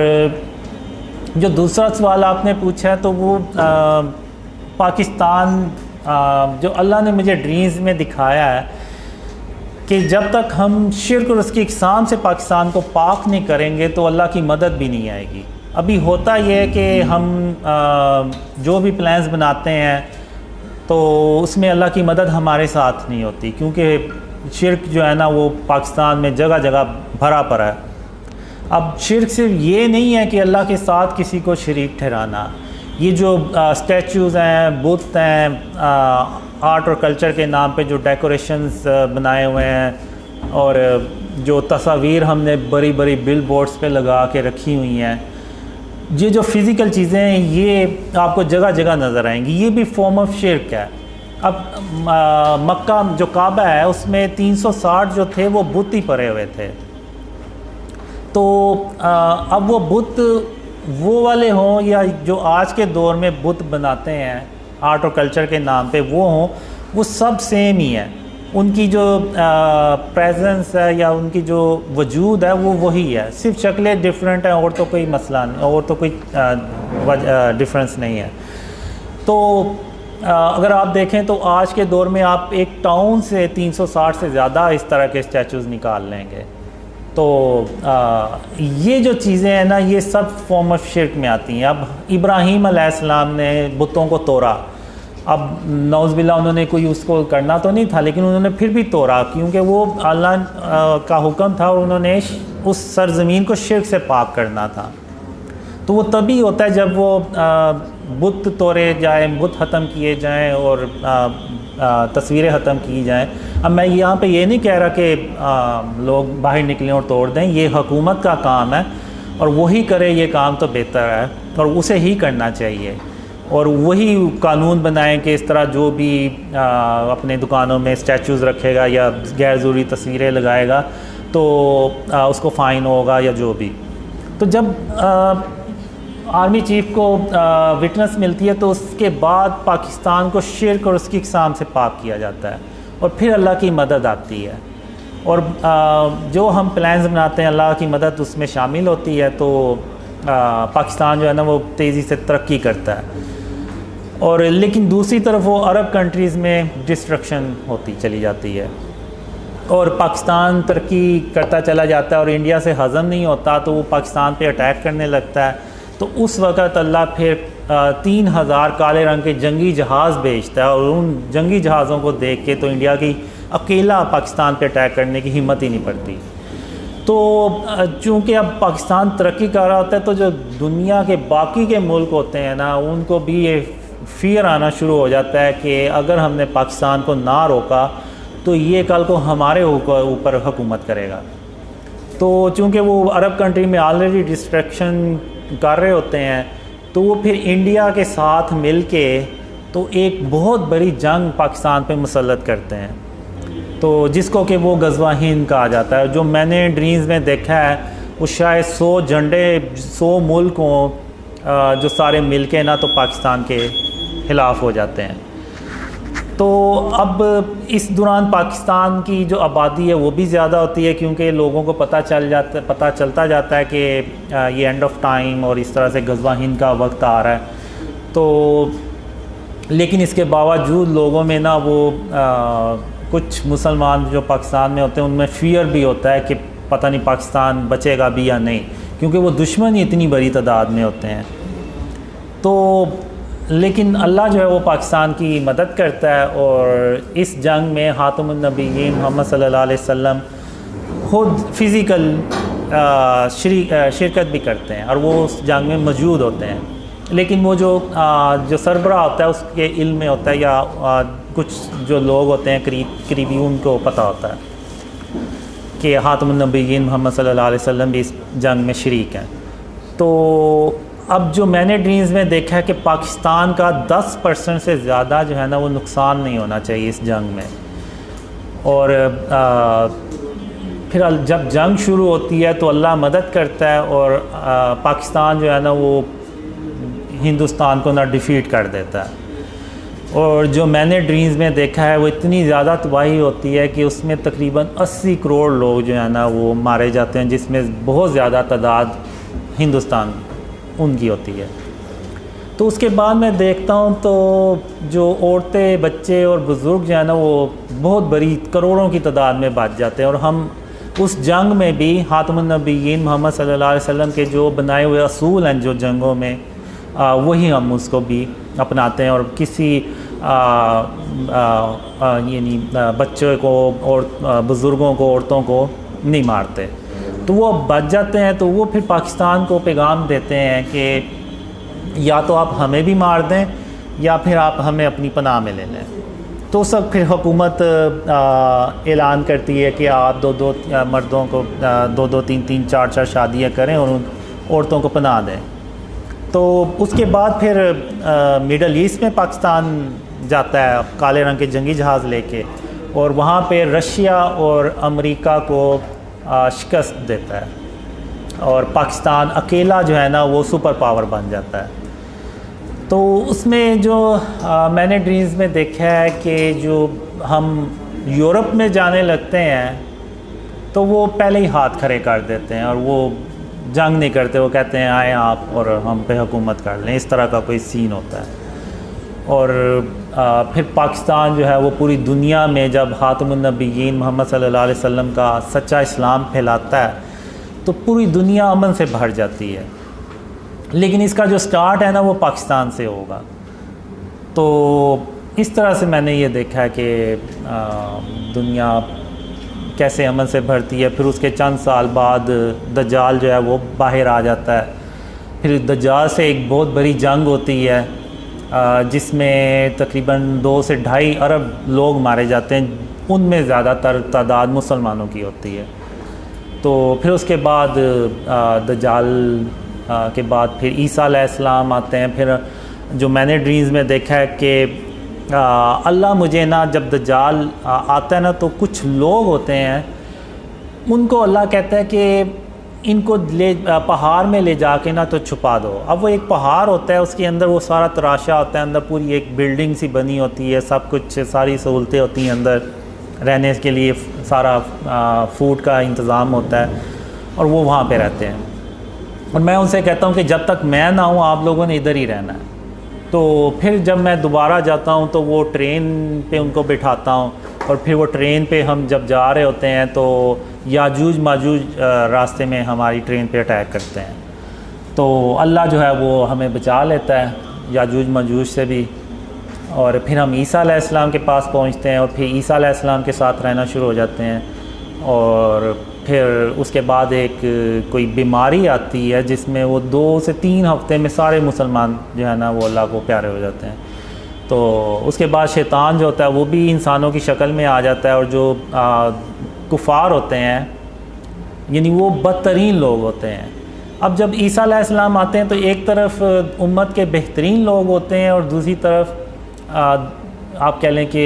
जो दूसरा सवाल आपने पूछा है तो वो पाकिस्तान जो अल्लाह ने मुझे ड्रीम्स में दिखाया है, कि जब तक हम शिर्क और उसकी इक़साम से पाकिस्तान को पाक नहीं करेंगे तो अल्लाह की मदद भी नहीं आएगी। अभी होता यह है कि हम जो भी प्लान्स बनाते हैं तो उसमें अल्लाह की मदद हमारे साथ नहीं होती, क्योंकि शिर्क जो है ना वो पाकिस्तान में जगह जगह भरा पड़ा है। अब शिर्क सिर्फ ये नहीं है कि अल्लाह के साथ किसी को शरीक ठहराना, ये जो स्टैचूज़ हैं, बुत हैं, आर्ट और कल्चर के नाम पे जो डेकोरेशंस बनाए हुए हैं और जो तस्वीर हमने बड़ी बड़ी बिल बोर्ड्स पर लगा के रखी हुई हैं, ये जो फ़िज़िकल चीज़ें हैं ये आपको जगह जगह नज़र आएंगी, ये भी फॉर्म ऑफ शिर्क है। अब मक्का जो काबा है उसमें 360 जो थे वो बुत ही पड़े हुए थे, तो अब वो बुत वो वाले हों या जो आज के दौर में बुत बनाते हैं आर्ट और कल्चर के नाम पे वो हों, वो सब सेम ही है। उनकी जो प्रेजेंस है या उनकी जो वजूद है वो वही है, सिर्फ शक्लें डिफरेंट हैं और तो कोई मसला नहीं, और तो कोई डिफरेंस नहीं है। तो अगर आप देखें तो आज के दौर में आप एक टाउन से 360 से ज़्यादा इस तरह के स्टैचूज़ निकाल लेंगे। तो ये जो चीज़ें हैं ना ये सब फॉर्म ऑफ शिर्क में आती हैं। अब इब्राहीम अलैहिस्सलाम ने बुतों को तोड़ा, अब नौज़बिल्ला उन्होंने कोई उसको करना तो नहीं था लेकिन उन्होंने फिर भी तोड़ा, क्योंकि वो अल्लाह का हुक्म था और उन्होंने उस सरज़मीन को शिर्क से पाक करना था। तो वो तभी होता है जब वो बुत तोड़े जाए, बुत ख़त्म किए जाएं और तस्वीरें ख़त्म की जाएं। अब मैं यहाँ पे ये नहीं कह रहा कि लोग बाहर निकलें और तोड़ दें, ये हुकूमत का काम है और वही करे ये काम तो बेहतर है और उसे ही करना चाहिए, और वही कानून बनाएं कि इस तरह जो भी अपने दुकानों में स्टैचूज़ रखेगा या गैर ज़रूरी तस्वीरें लगाएगा तो उसको फ़ाइन होगा या जो भी। तो जब आर्मी चीफ़ को विटनेस मिलती है तो उसके बाद पाकिस्तान को शिर्क और उसकी इक़साम से पाक किया जाता है और फिर अल्लाह की मदद आती है, और जो हम प्लान्स बनाते हैं अल्लाह की मदद उसमें शामिल होती है। तो पाकिस्तान जो है ना वो तेज़ी से तरक्की करता है, और लेकिन दूसरी तरफ वो अरब कंट्रीज़ में डिस्ट्रक्शन होती चली जाती है और पाकिस्तान तरक्की करता चला जाता है और इंडिया से हज़म नहीं होता तो वो पाकिस्तान पे अटैक करने लगता है। तो उस वक़्त अल्लाह फिर 3000 काले रंग के जंगी जहाज़ भेजता है, और उन जंगी जहाज़ों को देख के तो इंडिया की अकेला पाकिस्तान पे अटैक करने की हिम्मत ही नहीं पड़ती। तो चूँकि अब पाकिस्तान तरक्की कर रहा होता है तो जो दुनिया के बाकी के मुल्क होते हैं ना उनको भी ये फ़ियर आना शुरू हो जाता है कि अगर हमने पाकिस्तान को ना रोका तो ये कल को हमारे ऊपर हुकूमत करेगा। तो चूँकि वो अरब कंट्री में ऑलरेडी डिस्ट्रक्शन कर रहे होते हैं तो वो फिर इंडिया के साथ मिल के तो एक बहुत बड़ी जंग पाकिस्तान पे मुसल्लत करते हैं, तो जिसको कि वो गज़वा हिंद कहा जाता है। जो मैंने ड्रीम्स में देखा है वो शायद 100 झंडे 100 मुल्क हों जो सारे मिल के ना तो पाकिस्तान के ख़िलाफ़ हो जाते हैं। तो अब इस दौरान पाकिस्तान की जो आबादी है वो भी ज़्यादा होती है, क्योंकि लोगों को पता चलता जाता है कि ये एंड ऑफ टाइम और इस तरह से गज़वा हिंद का वक्त आ रहा है। तो लेकिन इसके बावजूद लोगों में ना वो कुछ मुसलमान जो पाकिस्तान में होते हैं उनमें फ़ियर भी होता है कि पता नहीं पाकिस्तान बचेगा भी या नहीं, क्योंकि वो दुश्मन ही इतनी बड़ी तादाद में होते हैं। तो लेकिन अल्लाह जो है वो पाकिस्तान की मदद करता है, और इस जंग में ख़ातमुन नबिय्यीन मोहम्मद सल्लल्लाहु अलैहि वसल्लम खुद फ़िज़िकल शिरकत भी करते हैं और वो उस जंग में मौजूद होते हैं। लेकिन वो जो सरबराह होता है उसके इल्म में होता है, या कुछ जो लोग होते हैं करीबी उनको पता होता है कि ख़ातमुन नबिय्यीन मोहम्मद सल्लल्लाहु अलैहि वसल्लम भी इस जंग में शरीक हैं। तो अब जो मैंने ड्रीम्स में देखा है कि पाकिस्तान का 10% से ज़्यादा जो है ना वो नुकसान नहीं होना चाहिए इस जंग में, और फिर जब जंग शुरू होती है तो अल्लाह मदद करता है और पाकिस्तान जो है ना वो हिंदुस्तान को ना डिफ़ीट कर देता है। और जो मैंने ड्रीम्स में देखा है वो इतनी ज़्यादा तबाही होती है कि उसमें तकरीबन 80 करोड़ लोग जो है ना वो मारे जाते हैं, जिसमें बहुत ज़्यादा तादाद हिंदुस्तान उनकी होती है। तो उसके बाद मैं देखता हूँ तो जो औरतें, बच्चे और बुज़ुर्ग जो है ना, वो बहुत बड़ी करोड़ों की तादाद में बच जाते हैं। और हम उस जंग में भी खातमुन नबीयीन मोहम्मद सल्लल्लाहु अलैहि वसल्लम के जो बनाए हुए असूल हैं जो जंगों में, वही हम उसको भी अपनाते हैं। और किसी यानी बच्चों को और बुज़ुर्गों को, औरतों को नहीं मारते। तो वो बच जाते हैं। तो वो फिर पाकिस्तान को पैगाम देते हैं कि या तो आप हमें भी मार दें या फिर आप हमें अपनी पनाह में ले लें। तो सब फिर हुकूमत ऐलान करती है कि आप दो मर्दों को 2-2, 3-3, 4-4 शादियाँ करें और उन औरतों को पनाह दें। तो उसके बाद फिर मिडल ईस्ट में पाकिस्तान जाता है काले रंग के जंगी जहाज़ लेके, और वहाँ पे रशिया और अमेरिका को शिकस्त देता है और पाकिस्तान अकेला जो है ना वो सुपर पावर बन जाता है। तो उसमें जो मैंने ड्रीम्स में देखा है कि जो हम यूरोप में जाने लगते हैं तो वो पहले ही हाथ खड़े कर देते हैं और वो जंग नहीं करते। वो कहते हैं आए आप और हम पे हुकूमत कर लें, इस तरह का कोई सीन होता है। और फिर पाकिस्तान जो है वो पूरी दुनिया में जब खातमुन नबीयीन मोहम्मद सल्लल्लाहु अलैहि वसल्लम का सच्चा इस्लाम फैलाता है तो पूरी दुनिया अमन से भर जाती है। लेकिन इसका जो स्टार्ट है ना वो पाकिस्तान से होगा। तो इस तरह से मैंने ये देखा है कि दुनिया कैसे अमन से भरती है। फिर उसके चंद साल बाद दज्जाल जो है वो बाहर आ जाता है। फिर दज्जाल से एक बहुत बड़ी जंग होती है जिसमें तकरीबन 2 से 2.5 अरब लोग मारे जाते हैं। उनमें ज़्यादातर तादाद मुसलमानों की होती है। तो फिर उसके बाद दज्जाल के बाद फिर ईसा अलैहिस्सलाम आते हैं। फिर जो मैंने ड्रीम्स में देखा है कि अल्लाह मुझे ना, जब दज्जाल आता है ना तो कुछ लोग होते हैं, उनको अल्लाह कहता है कि इनको ले पहाड़ में ले जाके ना तो छुपा दो। अब वो एक पहाड़ होता है, उसके अंदर वो सारा तराशा होता है, अंदर पूरी एक बिल्डिंग सी बनी होती है, सब कुछ सारी सहूलतें होती हैं, अंदर रहने के लिए सारा फूड का इंतज़ाम होता है और वो वहाँ पे रहते हैं। और मैं उनसे कहता हूँ कि जब तक मैं ना हूँ आप लोगों ने इधर ही रहना है। तो फिर जब मैं दोबारा जाता हूँ तो वो ट्रेन पे उनको बिठाता हूँ और फिर वो ट्रेन पे हम जब जा रहे होते हैं तो याजूज माजूज रास्ते में हमारी ट्रेन पे अटैक करते हैं। तो अल्लाह जो है वो हमें बचा लेता है याजूज माजूज से भी। और फिर हम ईसा अलैहिस्सलाम के पास पहुँचते हैं और फिर ईसा अलैहिस्सलाम के साथ रहना शुरू हो जाते हैं। और फिर उसके बाद एक कोई बीमारी आती है जिसमें वो 2 से 3 हफ्ते में सारे मुसलमान जो है ना वो अल्लाह को प्यारे हो जाते हैं। तो उसके बाद शैतान जो होता है वो भी इंसानों की शक्ल में आ जाता है और जो कुफार होते हैं यानी वो बदतरीन लोग होते हैं। अब जब ईसा अलैहिस्सलाम आते हैं तो एक तरफ उम्मत के बेहतरीन लोग होते हैं और दूसरी तरफ आप कह लें कि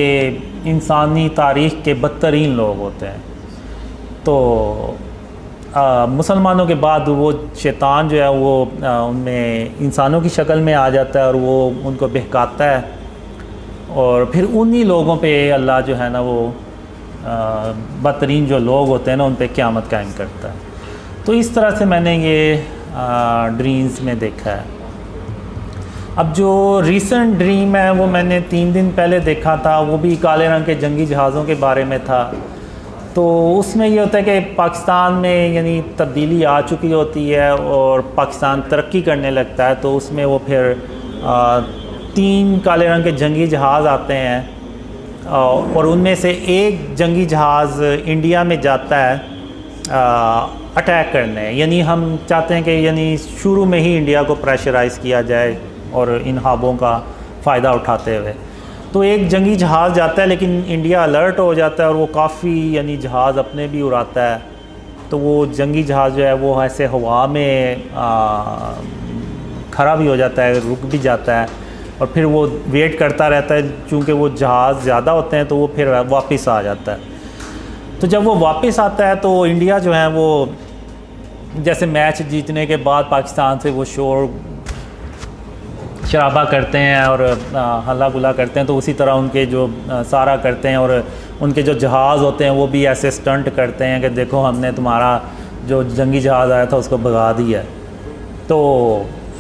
इंसानी तारीख़ के बदतरीन लोग होते हैं। तो मुसलमानों के बाद वो शैतान जो है वो उनमें इंसानों की शक्ल में आ जाता है और वो उनको बहकाता है और फिर उन्हीं लोगों पे अल्लाह जो है ना वो बदतरीन जो लोग होते हैं ना उन पे क़यामत कायम करता है। तो इस तरह से मैंने ये ड्रीम्स में देखा है। अब जो रीसेंट ड्रीम है वो मैंने 3 दिन पहले देखा था, वो भी काले रंग के जंगी जहाज़ों के बारे में था। तो उसमें ये होता है कि पाकिस्तान में यानी तब्दीली आ चुकी होती है और पाकिस्तान तरक्की करने लगता है। तो उसमें वो फिर 3 काले रंग के जंगी जहाज़ आते हैं और उनमें से एक जंगी जहाज़ इंडिया में जाता है अटैक करने। यानी हम चाहते हैं कि यानी शुरू में ही इंडिया को प्रेशराइज़ किया जाए और इन ख्वाबों का फ़ायदा उठाते हुए। तो एक जंगी जहाज़ जाता है लेकिन इंडिया अलर्ट हो जाता है और वो काफ़ी यानी जहाज़ अपने भी उड़ाता है। तो वो जंगी जहाज़ जो है वो ऐसे हवा में खड़ा भी हो जाता है, रुक भी जाता है और फिर वो वेट करता रहता है। चूँकि वो जहाज़ ज़्यादा होते हैं तो वो फिर वापस आ जाता है। तो जब वो वापस आता है तो इंडिया जो है वो जैसे मैच जीतने के बाद पाकिस्तान से वो शोर शराबा करते हैं और हल्ला गुल्ला करते हैं, तो उसी तरह उनके जो सारा करते हैं और उनके जो जहाज़ होते हैं वो भी ऐसे स्टंट करते हैं कि देखो हमने तुम्हारा जो जंगी जहाज़ आया था उसको भगा दिया। तो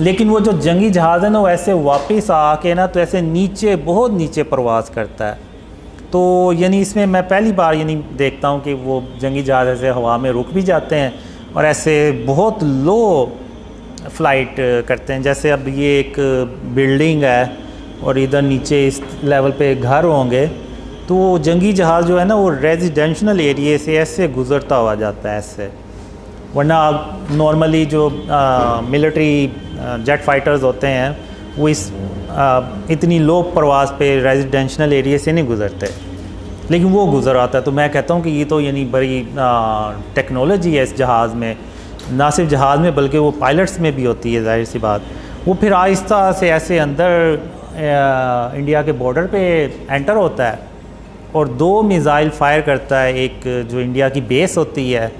लेकिन वो जो जंगी जहाज़ है ना वो ऐसे वापस आके ना तो ऐसे नीचे बहुत नीचे परवाज़ करता है। तो यानी इसमें मैं पहली बार यानी देखता हूँ कि वो जंगी जहाज़ ऐसे हवा में रुक भी जाते हैं और ऐसे बहुत लो फ्लाइट करते हैं। जैसे अब ये एक बिल्डिंग है और इधर नीचे इस लेवल पे घर होंगे, तो वो जंगी जहाज़ जो है ना वो रेजिडेंशल एरिया से ऐसे गुज़रता हुआ जाता है ऐसे। वरना नॉर्मली जो मिलिट्री जेट फाइटर्स होते हैं वो इतनी लो परवाज़ पे रेजिडेंशल एरिया से नहीं गुज़रते, लेकिन वो गुज़र आता है। तो मैं कहता हूँ कि ये तो यानी बड़ी टेक्नोलॉजी है इस जहाज़ में, ना सिर्फ जहाज़ में बल्कि वो पायलट्स में भी होती है, जाहिर सी बात। वो फिर आहिस्ता से ऐसे अंदर इंडिया के बॉर्डर पे एंटर होता है और 2 मिज़ाइल फायर करता है, एक जो इंडिया की बेस होती है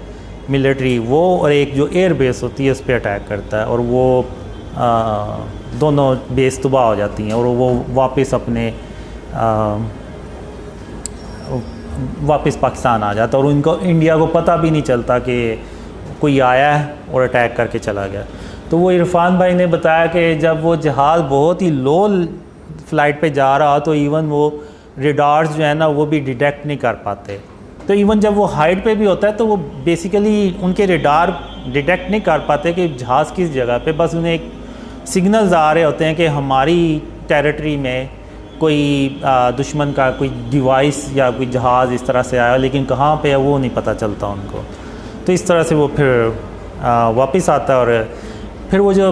मिलिट्री वो, और एक जो एयर बेस होती है उस पर अटैक करता है, और वो दोनों बेस तबाह हो जाती हैं और वो वापस अपने वापस पाकिस्तान आ जाता है और उनको इंडिया को पता भी नहीं चलता कि कोई आया है और अटैक करके चला गया। तो वो इरफान भाई ने बताया कि जब वो जहाज़ बहुत ही लो फ्लाइट पे जा रहा तो इवन वो रेडार्स जो है ना वो भी डिटेक्ट नहीं कर पाते। तो इवन जब वो हाइट पे भी होता है तो वो बेसिकली उनके रेडार डिटेक्ट नहीं कर पाते कि जहाज़ किस जगह पे, बस उन्हें एक सिग्नल्स आ रहे होते हैं कि हमारी टेरिटरी में कोई दुश्मन का कोई डिवाइस या कोई जहाज़ इस तरह से आया, लेकिन कहाँ पे है वो नहीं पता चलता उनको। तो इस तरह से वो फिर वापस आता है और फिर वो जो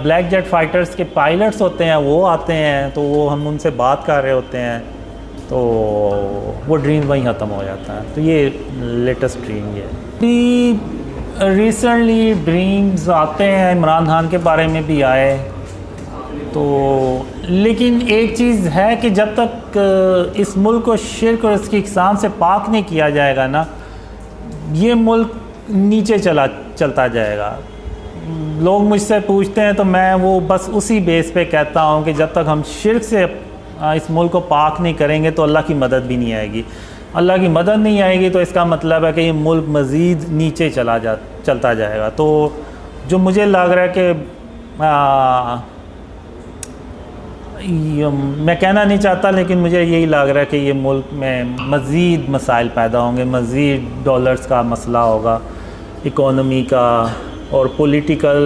ब्लैक जेट फाइटर्स के पायलट्स होते हैं वो आते हैं, तो वो हम उनसे बात कर रहे होते हैं, तो वो ड्रीम वहीं ख़त्म हो जाता है। तो ये लेटेस्ट ड्रीम ये है। रिसेंटली ड्रीम्स आते हैं, इमरान खान के बारे में भी आए, तो लेकिन एक चीज़ है कि जब तक इस मुल्क को शिर्क और इसकी इक़साम से पाक नहीं किया जाएगा ना, ये मुल्क नीचे चलता जाएगा। लोग मुझसे पूछते हैं तो मैं वो बस उसी बेस पे कहता हूँ कि जब तक हम शिर्क से इस मुल्क को पाक नहीं करेंगे तो अल्लाह की मदद भी नहीं आएगी। अल्लाह की मदद नहीं आएगी तो इसका मतलब है कि ये मुल्क मज़ीद नीचे चलता जाएगा। तो जो मुझे लग रहा है कि मैं कहना नहीं चाहता, लेकिन मुझे यही लग रहा है कि ये मुल्क में मज़ीद मसाइल पैदा होंगे, मज़ीद डॉलर्स का मसला होगा, इकोनॉमी का और पॉलिटिकल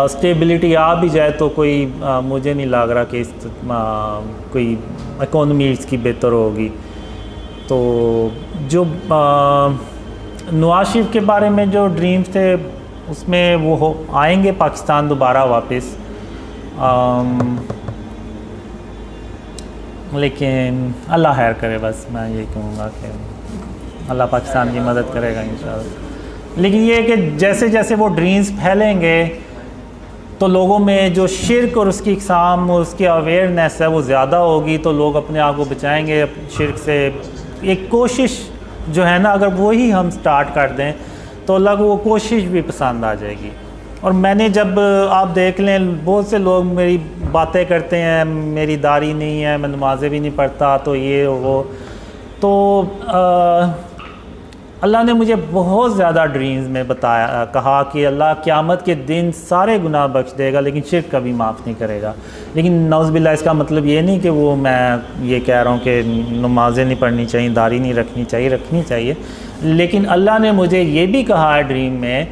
स्टेबिलिटी आ भी जाए तो कोई मुझे नहीं लग रहा कि कोई इकोनॉमी इसकी बेहतर होगी। तो जो नवाज शरीफ के बारे में जो ड्रीम्स थे उसमें वो आएंगे पाकिस्तान दोबारा वापस, लेकिन अल्लाह खैर करे। बस मैं ये कहूँगा कि अल्लाह पाकिस्तान की मदद करेगा इंशाअल्लाह। लेकिन ये है कि जैसे जैसे वो ड्रीम्स फैलेंगे तो लोगों में जो शिर्क और उसकी इक़साम और उसकी अवेयरनेस है वो ज़्यादा होगी, तो लोग अपने आप को बचाएंगे शिर्क से। एक कोशिश जो है ना, अगर वही हम स्टार्ट कर दें तो अल्लाह को वो कोशिश भी पसंद आ जाएगी। और मैंने जब आप देख लें बहुत से लोग मेरी बातें करते हैं, मेरी दाढ़ी नहीं है, मैं नमाज़ें भी नहीं पढ़ता, तो ये वो, तो अल्लाह ने मुझे बहुत ज़्यादा ड्रीम्स में बताया, कहा कि अल्लाह क़यामत के दिन सारे गुनाह बख्श देगा लेकिन शिर्क कभी माफ़ नहीं करेगा। लेकिन नौज़ुबिल्लाह इसका मतलब ये नहीं कि वो मैं ये कह रहा हूँ कि नमाज़ें नहीं पढ़नी चाहिए, दाढ़ी नहीं रखनी चाहिए। लेकिन अल्लाह ने मुझे ये भी कहा है ड्रीम में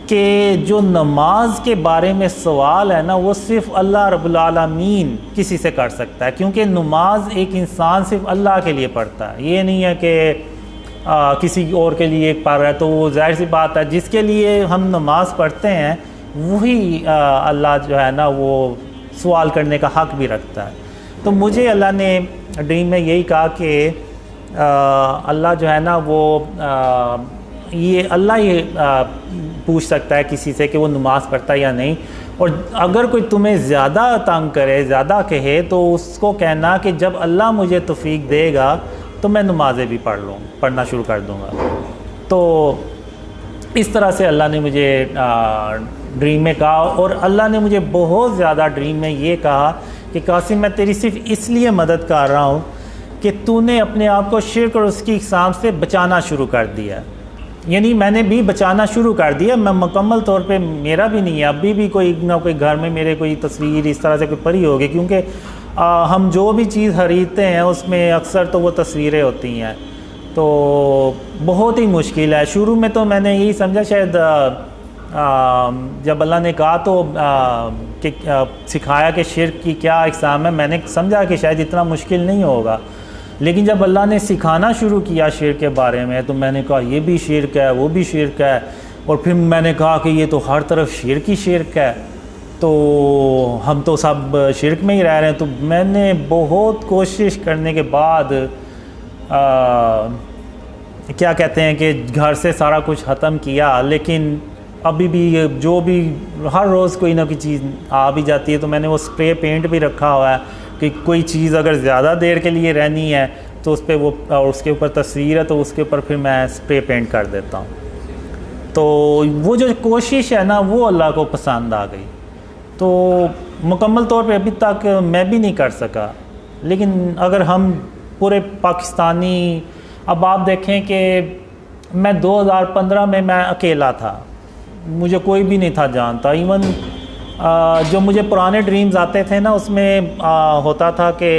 कि जो नमाज के बारे में सवाल है ना वो सिर्फ़ अल्लाह रब्बुल आलमीन किसी से कर सकता है, क्योंकि नमाज एक इंसान सिर्फ अल्लाह के लिए पढ़ता है। ये नहीं है कि किसी और के लिए पढ़ रहा है, तो वो जाहिर सी बात है जिसके लिए हम नमाज पढ़ते हैं वही अल्लाह जो है ना वो सवाल करने का हक़ भी रखता है। तो मुझे अल्लाह ने ड्रीम में यही कहा कि अल्लाह जो है ना वो ये अल्लाह ही पूछ सकता है किसी से कि वो नमाज़ पढ़ता है या नहीं। और अगर कोई तुम्हें ज़्यादा तंग करे, ज़्यादा कहे, तो उसको कहना कि जब अल्लाह मुझे तौफीक देगा तो मैं नमाज़ें भी पढ़ना शुरू कर दूँगा। तो इस तरह से अल्लाह ने मुझे ड्रीम में कहा। और अल्लाह ने मुझे बहुत ज़्यादा ड्रीम में ये कहा कि कासिम मैं तेरी सिर्फ़ इसलिए मदद कर रहा हूँ कि तूने अपने आप को शिर्क और उसकी इक़साम से बचाना शुरू कर दिया। यानी मैंने भी बचाना शुरू कर दिया। मैं मुकम्मल तौर पे मेरा भी नहीं है, अभी भी कोई ना कोई घर में मेरे कोई तस्वीर इस तरह से कोई पड़ी होगी, क्योंकि हम जो भी चीज़ खरीदते हैं उसमें अक्सर तो वो तस्वीरें होती हैं। तो बहुत ही मुश्किल है। शुरू में तो मैंने यही समझा शायद जब अल्लाह ने कहा तो कि सिखाया कि शिर्क की क्या इक़साम है, मैंने समझा कि शायद इतना मुश्किल नहीं होगा। लेकिन जब अल्लाह ने सिखाना शुरू किया शिर्क के बारे में तो मैंने कहा ये भी शिर्क है, वो भी शिर्क है, और फिर मैंने कहा कि ये तो हर तरफ शिर्क ही शिर्क है, तो हम तो सब शिर्क में ही रह रहे हैं। तो मैंने बहुत कोशिश करने के बाद क्या कहते हैं कि घर से सारा कुछ ख़त्म किया, लेकिन अभी भी जो भी हर रोज़ कोई ना कोई चीज़ आ भी जाती है। तो मैंने वो स्प्रे पेंट भी रखा हुआ है कि कोई चीज़ अगर ज़्यादा देर के लिए रहनी है तो उस पर वो, और उसके ऊपर तस्वीर है तो उसके ऊपर फिर मैं स्प्रे पेंट कर देता हूँ। तो वो जो कोशिश है ना वो अल्लाह को पसंद आ गई। तो मुकम्मल तौर पे अभी तक मैं भी नहीं कर सका, लेकिन अगर हम पूरे पाकिस्तानी, अब आप देखें कि मैं 2015 में मैं अकेला था, मुझे कोई भी नहीं था जानता। इवन जो मुझे पुराने ड्रीम्स आते थे ना उसमें होता था कि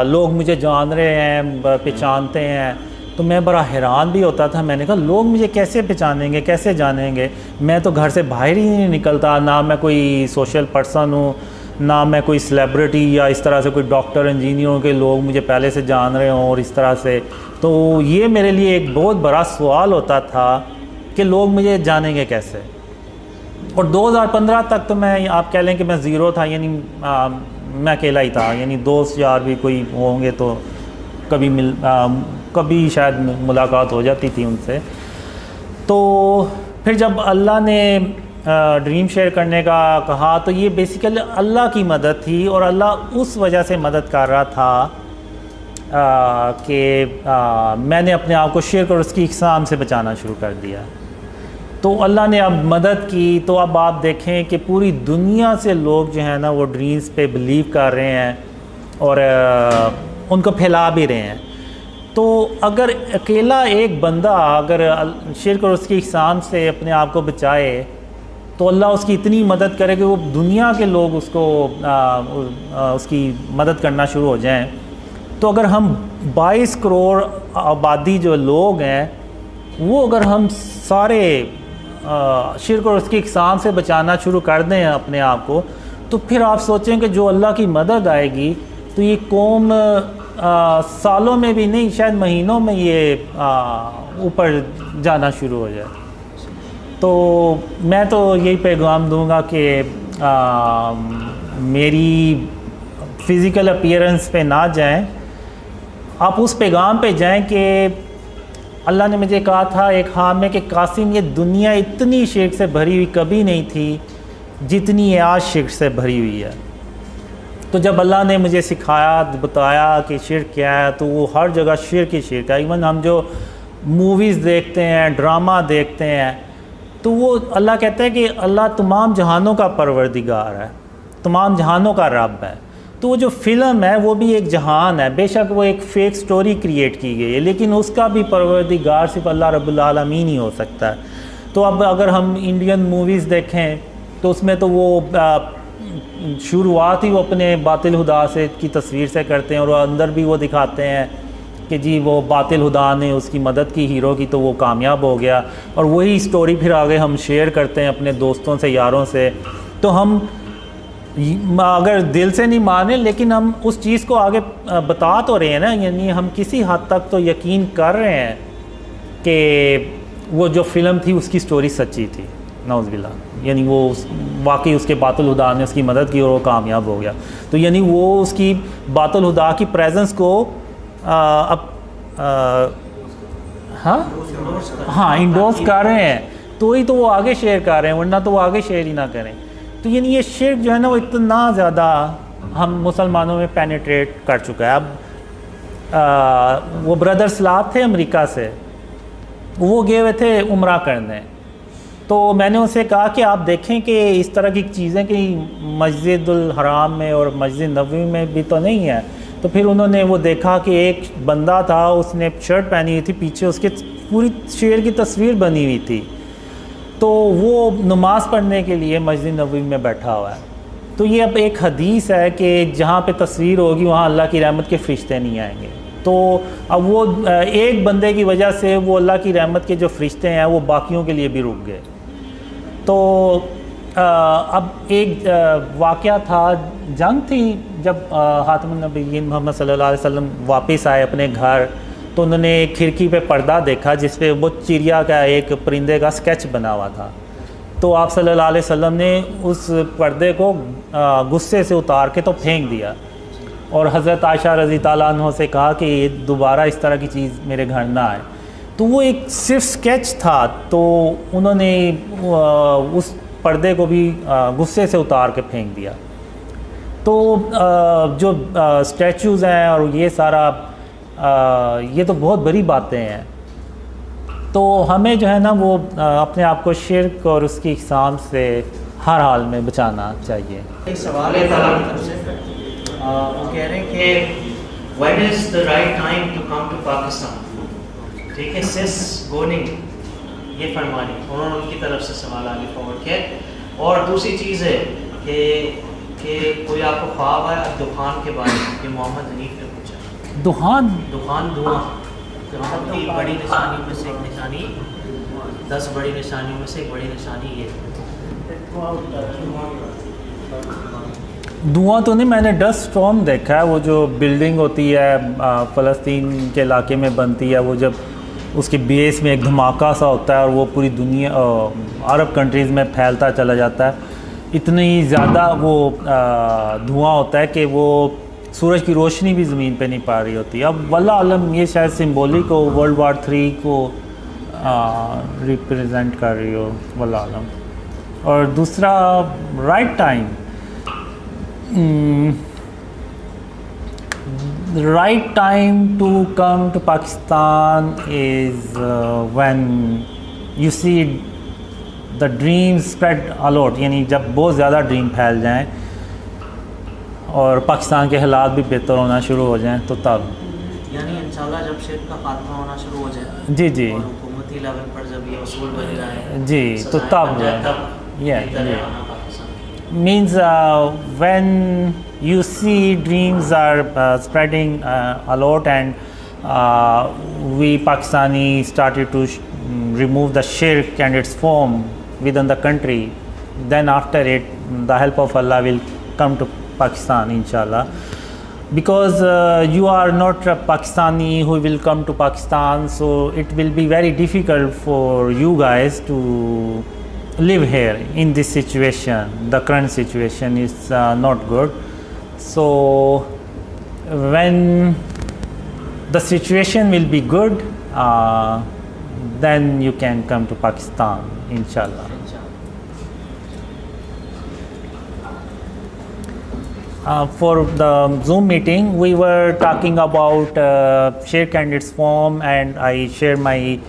लोग मुझे जान रहे हैं, पहचानते हैं, तो मैं बड़ा हैरान भी होता था। मैंने कहा लोग मुझे कैसे पहचानेंगे, कैसे जानेंगे, मैं तो घर से बाहर ही नहीं निकलता, ना मैं कोई सोशल पर्सन हूँ, ना मैं कोई सेलिब्रिटी या इस तरह से कोई डॉक्टर इंजीनियरों के लोग मुझे पहले से जान रहे हों और इस तरह से। तो ये मेरे लिए एक बहुत बड़ा सवाल होता था कि लोग मुझे जानेंगे कैसे। और 2015 तक तो मैं, आप कह लें कि मैं ज़ीरो था, यानी मैं अकेला ही था, यानी दोस्त यार भी कोई होंगे तो कभी शायद मुलाकात हो जाती थी उनसे। तो फिर जब अल्लाह ने ड्रीम शेयर करने का कहा तो ये बेसिकली अल्लाह की मदद थी, और अल्लाह उस वजह से मदद कर रहा था कि मैंने अपने आप को शिर्क और उसकी इक़साम से बचाना शुरू कर दिया। तो अल्लाह ने अब मदद की, तो अब आप देखें कि पूरी दुनिया से लोग जो हैं ना वो ड्रीम्स पे बिलीव कर रहे हैं और उनको फैला भी रहे हैं। तो अगर अकेला एक बंदा अगर शिर्क और उसकी इक़साम से अपने आप को बचाए तो अल्लाह उसकी इतनी मदद करे कि वो दुनिया के लोग उसको उसकी मदद करना शुरू हो जाएं। तो अगर हम 22 करोड़ आबादी जो लोग हैं वो अगर हम सारे शिर्क और उसकी इक़साम से बचाना शुरू कर दें अपने आप को, तो फिर आप सोचें कि जो अल्लाह की मदद आएगी तो ये कौम सालों में भी नहीं शायद महीनों में ये ऊपर जाना शुरू हो जाए। तो मैं तो यही पैगाम दूंगा कि मेरी फ़िज़िकल अपीयरेंस पे ना जाएं, आप उस पैगाम पे जाएं कि अल्लाह ने मुझे कहा था एक ख्वाब में कि कासिम ये दुनिया इतनी शिर्क से भरी हुई कभी नहीं थी जितनी ये आज शिर्क से भरी हुई है। तो जब अल्लाह ने मुझे सिखाया, बताया कि शिर्क क्या है, तो वो हर जगह शिर्क ही शिर्क है। इवन हम जो मूवीज़ देखते हैं, ड्रामा देखते हैं, तो वो अल्लाह कहता है कि अल्लाह तमाम जहानों का परवरदिगार है, तमाम जहानों का रब है। तो वो जो फ़िल्म है वो भी एक जहान है, बेशक वो एक फ़ेक स्टोरी क्रिएट की गई है, लेकिन उसका भी परवरदिगार सिर्फ अल्लाह रब्बुल आलमीन ही हो सकता है। तो अब अगर हम इंडियन मूवीज़ देखें तो उसमें तो वो शुरुआत ही वो अपने बातिल हुदा से की तस्वीर से करते हैं, और अंदर भी वो दिखाते हैं कि जी वो बातिल हुदा ने उसकी मदद की हीरो की तो वो कामयाब हो गया, और वही स्टोरी फिर आगे हम शेयर करते हैं अपने दोस्तों से, यारों से। तो हम अगर दिल से नहीं माने लेकिन हम उस चीज़ को आगे बता तो रहे हैं ना, यानी हम किसी हद तक तो यकीन कर रहे हैं कि वो जो फ़िल्म थी उसकी स्टोरी सच्ची थी, नौज़बिल्ला, यानी वो वाकई उसके बातिल हुदा ने उसकी मदद की और वो कामयाब हो गया। तो यानी वो उसकी बातिल हुदा की प्रेजेंस को हाँ इंडोर्स कर रहे हैं, तो ही तो वो आगे शेयर कर रहे हैं, वरना तो वो आगे शेयर ही ना करें। तो यानी ये शिर्क जो है ना वो इतना ज़्यादा हम मुसलमानों में पेनिट्रेट कर चुका है। अब वो ब्रदर सलाब थे अमेरिका से, वो गए हुए थे उम्रा करने, तो मैंने उनसे कहा कि आप देखें कि इस तरह की चीज़ें कि मस्जिदुल हराम में और मस्जिद नबवी में भी तो नहीं है। तो फिर उन्होंने वो देखा कि एक बंदा था, उसने शर्ट पहनी हुई थी, पीछे उसके पूरी शेर की तस्वीर बनी हुई थी। तो वो नमाज़ पढ़ने के लिए मस्जिद नबवी में बैठा हुआ है। तो ये अब एक हदीस है कि जहाँ पे तस्वीर होगी वहाँ अल्लाह की रहमत के फ़रिश्ते नहीं आएंगे। तो अब वो एक बंदे की वजह से वो अल्लाह की रहमत के जो फ़रिश्ते हैं वो बाकियों के लिए भी रुक गए। तो अब एक वाक़या था, जंग थी, जब ख़ातमुन नबिय्यीन मोहम्मद सल्लल्लाहु अलैहि वसल्लम वापस आए अपने घर, तो उन्होंने खिड़की पे पर्दा देखा जिस पे वो चिड़िया का एक परिंदे का स्केच बना हुआ था। तो आप सल्लल्लाहु अलैहि वसल्लम ने उस पर्दे को गुस्से से उतार के तो फेंक दिया और हज़रत आयशा रज़ी ताला अन्हा से कहा कि दोबारा इस तरह की चीज़ मेरे घर ना आए। तो वो एक सिर्फ स्केच था, तो उन्होंने उस पर्दे को भी गुस्से से उतार के फेंक दिया। तो जो स्टैचूज़ हैं और ये सारा ये तो बहुत बड़ी बातें हैं। तो हमें जो है ना वो अपने आप को शिर्क और उसकी इक़साम से हर हाल में बचाना चाहिए। एक सवाल है तरफ से, वो कह रहे हैं कि when is the right time to come to Pakistan. ठीक है, सिस गोनिंग ये फरमानी, उन्होंने उनकी तरफ से सवाल आगे फॉरवर्ड किया। और दूसरी चीज़ है कि कोई आपको ख्वाब है दुकान के बारे में कि मोहम्मद हनीफ ने पूछा दुकान धुआं की बड़ी निशानी में से एक निशानी, 10 बड़ी निशानियों में से एक बड़ी निशानी ये। धुआं तो नहीं, मैंने डस्ट स्टॉर्म देखा है, वो जो बिल्डिंग होती है फ़लस्तीन के इलाके में बनती है, वो जब उसके बेस में एक धमाका सा होता है और वो पूरी दुनिया अरब कंट्रीज़ में फैलता चला जाता है। इतनी ज़्यादा वो धुआं होता है कि वो सूरज की रोशनी भी ज़मीन पे नहीं पा रही होती। अब वल्लाह आलम ये शायद सिंबॉलिक हो, वर्ल्ड वार 3 को रिप्रेजेंट कर रही हो, वल्लाह आलम। और दूसरा right time, the right time to come to Pakistan is when you see the dreams spread a lot, यानी जब बहुत ज़्यादा ड्रीम फैल जाएं और पाकिस्तान के हालात भी बेहतर होना शुरू हो जाएं, तो तब यानी इंशाल्लाह जब शिर्क का खात्मा होना शुरू हो जाए, जी जी, और हुकूमती लेवल पर जब ये उसूल बन जाए जी, तो तब means when you see dreams are spreading a lot and we Pakistani started to remove the shirk and its form within the country, then after it the help of Allah will come to Pakistan inshallah, because you are not a Pakistani who will come to Pakistan, so it will be very difficult for you guys to live here in this situation. The current situation is not good. So when the situation will be good, then you can come to Pakistan inshallah. For the Zoom meeting, we were talking about shirk and its form, and I shared my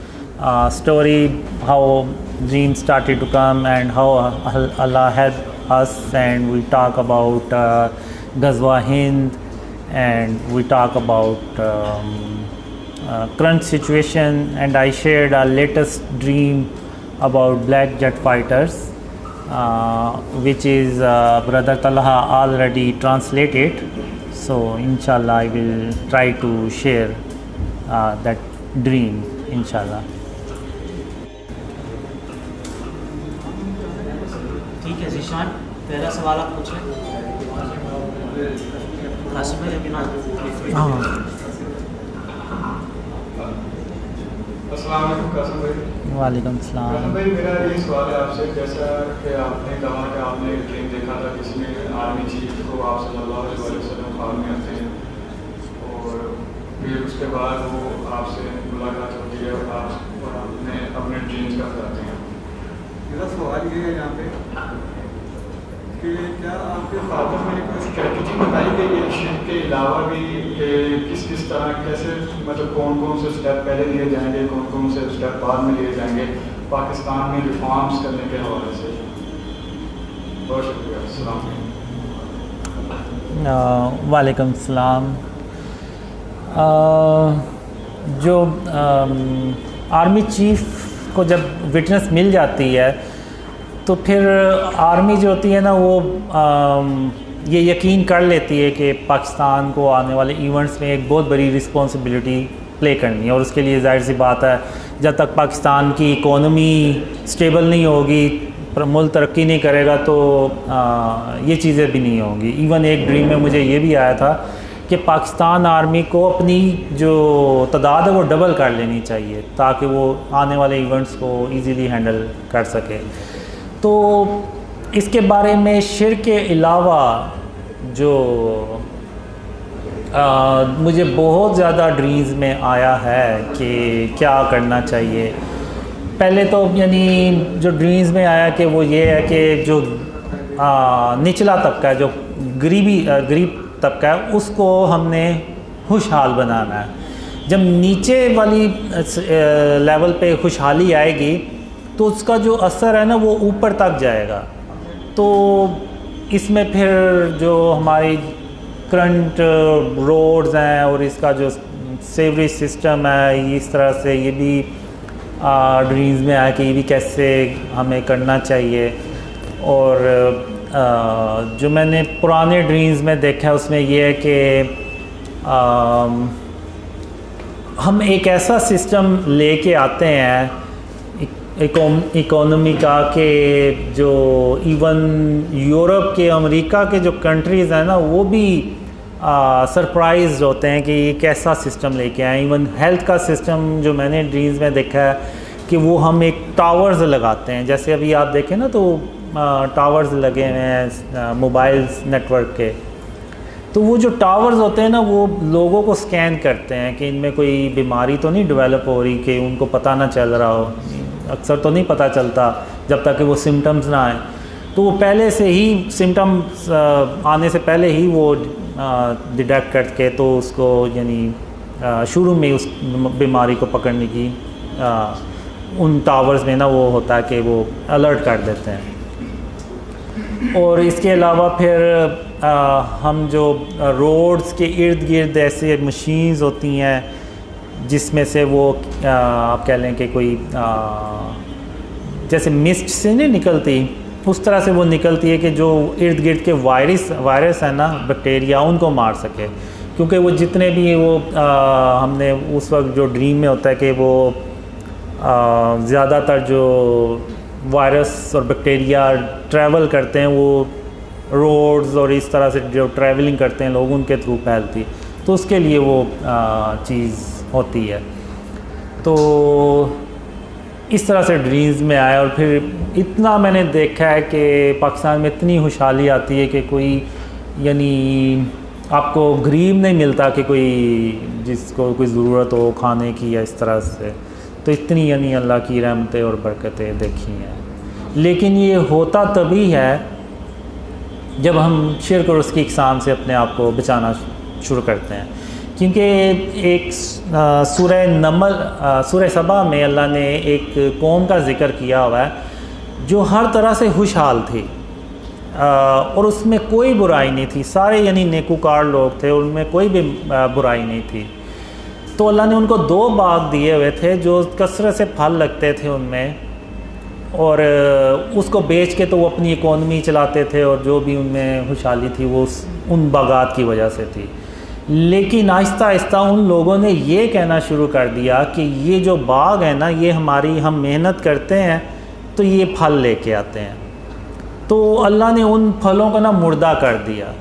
story, how dreams started to come and how Allah helped us, and we talk about Ghazwa Hind, and we talk about current situation, and I shared our latest dream about black jet fighters, which is Brother Talha already translated. So inshallah I will try to share that dream inshallah. ठीक है ज़ीशान, पहला सवाल आप पूछ लें। कासिम भाई अभी ना। हाँ। अस्सलाम वालेकुम कासिम भाई। वालेकुम सलाम। कासिम भाई, मेरा ये सवाल है आपसे, जैसा कि आपने कहा कि आपने ड्रीम देखा था जिसमें आर्मी चीफ को आप सल्लल्लाहु अलैहि वसल्लम ख्वाब में आते हैं और फिर उसके बाद वो आपसे मुलाकात होती है और आपने अपने ड्रीम्स का बताते हैं। मेरा सवाल ये है यहाँ पे कि क्या आपके फादर में कोई स्ट्रेटजी बताई गई है शिर्क के अलावा भी, किस तरह कैसे, मतलब कौन कौन से स्टेप पहले लिए जाएंगे, कौन कौन से स्टेप बाद में लिए जाएंगे पाकिस्तान में रिफॉर्म्स करने के हवाले से? बहुत शुक्रिया। अस्सलाम वालेकुम। वालेकुम सलाम। जो आर्मी चीफ को जब विटनेस मिल जाती है तो फिर आर्मी जो होती है ना वो ये यकीन कर लेती है कि पाकिस्तान को आने वाले इवेंट्स में एक बहुत बड़ी रिस्पॉन्सिबिलिटी प्ले करनी है, और उसके लिए जाहिर सी बात है जब तक पाकिस्तान की इकोनॉमी स्टेबल नहीं होगी, मुल्क तरक्की नहीं करेगा तो ये चीज़ें भी नहीं होंगी। इवन एक ड्रीम में मुझे ये भी आया था कि पाकिस्तान आर्मी को अपनी जो तादाद है वो डबल कर लेनी चाहिए ताकि वो आने वाले इवेंट्स को इजीली हैंडल कर सके। तो इसके बारे में शिर्क के अलावा जो मुझे बहुत ज़्यादा ड्रीम्स में आया है कि क्या करना चाहिए। पहले तो यानी जो ड्रीम्स में आया कि वो ये है कि जो निचला तबका है, जो गरीब तबका है, उसको हमने खुशहाल बनाना है। जब नीचे वाली लेवल पे खुशहाली आएगी तो उसका जो असर है ना वो ऊपर तक जाएगा। तो इसमें फिर जो हमारी करंट रोड्स हैं और इसका जो सेवरेज सिस्टम है, इस तरह से ये भी ड्रीम्स में आया कि ये भी कैसे हमें करना चाहिए। और जो मैंने पुराने ड्रीम्स में देखा है उसमें ये है कि हम एक ऐसा सिस्टम लेके आते हैं इकोनॉमी का कि जो इवन यूरोप के, अमेरिका के जो कंट्रीज़ हैं ना वो भी सरप्राइज होते हैं कि ये कैसा सिस्टम लेके आए। इवन हेल्थ का सिस्टम जो मैंने ड्रीम्स में देखा है कि वो हम एक टावर्स लगाते हैं, जैसे अभी आप देखें ना तो टावर्स लगे हुए हैं मोबाइल नेटवर्क के, तो वो जो टावर्स होते हैं ना वो लोगों को स्कैन करते हैं कि इनमें कोई बीमारी तो नहीं डेवलप हो रही कि उनको पता ना चल रहा हो। अक्सर तो नहीं पता चलता जब तक कि वो सिम्टम्स ना आए, तो वो पहले से ही सिम्टम्स आने से पहले ही वो डिटेक्ट करके तो उसको यानी शुरू में उस बीमारी को पकड़ने की उन टावर्स में ना वो होता है कि वो अलर्ट कर देते हैं। और इसके अलावा फिर हम जो रोड्स के इर्द गिर्द ऐसे मशीन्स होती हैं जिसमें से वो आप कह लें कि कोई जैसे मिस्ट से नहीं निकलती उस तरह से वो निकलती है कि जो इर्द गिर्द के वायरस है ना, बैक्टीरिया, उनको मार सके। क्योंकि वो जितने भी वो हमने उस वक्त जो ड्रीम में होता है कि वो ज़्यादातर जो वायरस और बैक्टीरिया ट्रैवल करते हैं वो रोड्स और इस तरह से जो ट्रैवलिंग करते हैं लोग उनके थ्रू फैलती, तो उसके लिए वो चीज़ होती है। तो इस तरह से ड्रीम्स में आया। और फिर इतना मैंने देखा है कि पाकिस्तान में इतनी खुशहाली आती है कि कोई यानी आपको गरीब नहीं मिलता कि कोई जिसको कोई ज़रूरत हो खाने की या इस तरह से, तो इतनी यानी अल्लाह की रहमतें और बरकतें देखी हैं। लेकिन ये होता तभी है जब हम शिर्क और उसकी इक़साम से अपने आप को बचाना शुरू करते हैं। क्योंकि एक सूरह सबा में अल्लाह ने एक कौम का ज़िक्र किया हुआ है जो हर तरह से खुशहाल थी और उसमें कोई बुराई नहीं थी, सारे यानी नेकूकार लोग थे, उनमें कोई भी बुराई नहीं थी। तो अल्लाह ने उनको 2 बाग दिए हुए थे जो कसरत से फल लगते थे उनमें, और उसको बेच के तो वो अपनी इकोनॉमी चलाते थे और जो भी उनमें खुशहाली थी वो उन बागात की वजह से थी। लेकिन आहिस्ता आहिस्ता उन लोगों ने ये कहना शुरू कर दिया कि ये जो बाग है ना ये हम मेहनत करते हैं तो ये फल लेके आते हैं। तो अल्लाह ने उन फलों को ना मुर्दा कर दिया।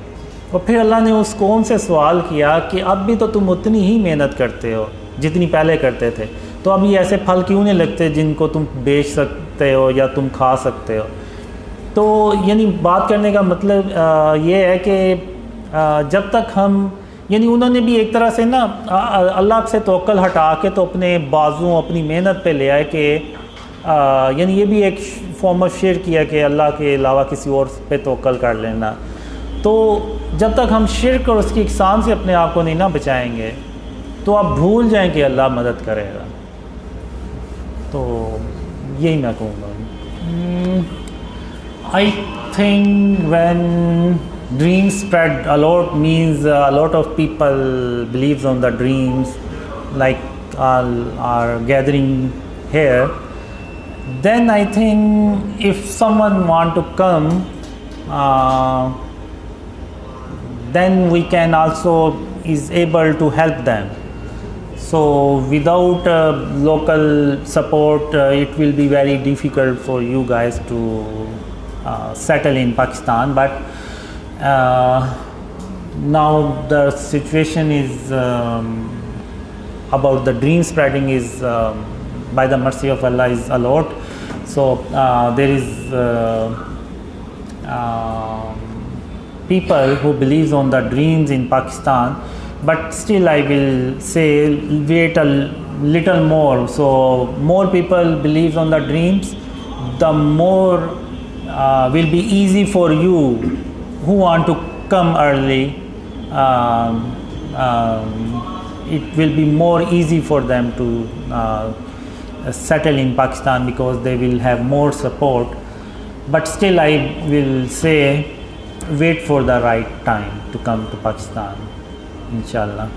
और फिर अल्लाह ने उस कौम से सवाल किया कि अब भी तो तुम उतनी ही मेहनत करते हो जितनी पहले करते थे, तो अब ये ऐसे फल क्यों नहीं लगते जिनको तुम बेच सकते हो या तुम खा सकते हो। तो यानी बात करने का मतलब ये है कि जब तक हम यानी उन्होंने भी एक तरह से ना अल्लाह से तवक्कल हटा के तो अपने बाजुओं अपनी मेहनत पे ले आए कि यानी ये भी एक फॉर्म ऑफ शिर्क किया कि अल्लाह के अलावा किसी और पे तवक्कल कर लेना। तो जब तक हम शिर्क और उसकी इक़साम से अपने आप को नहीं ना बचाएंगे तो आप भूल जाएं कि अल्लाह मदद करेगा। तो यही मैं कहूँगा। I think when dreams spread a lot means a lot of people believes on the dreams, like are gathering here, then I think if someone want to come, then we can also is able to help them. So without local support, it will be very difficult for you guys to settle in Pakistan. But now the situation is about the dream spreading is by the mercy of Allah is a lot. So there is people who believes on the dreams in Pakistan, but still I will say wait a little more. So more people believes on the dreams, the more will be easy for you who want to come early. It will be more easy for them to settle in Pakistan because they will have more support. But still I will say wait for the right time to come to Pakistan, inshallah.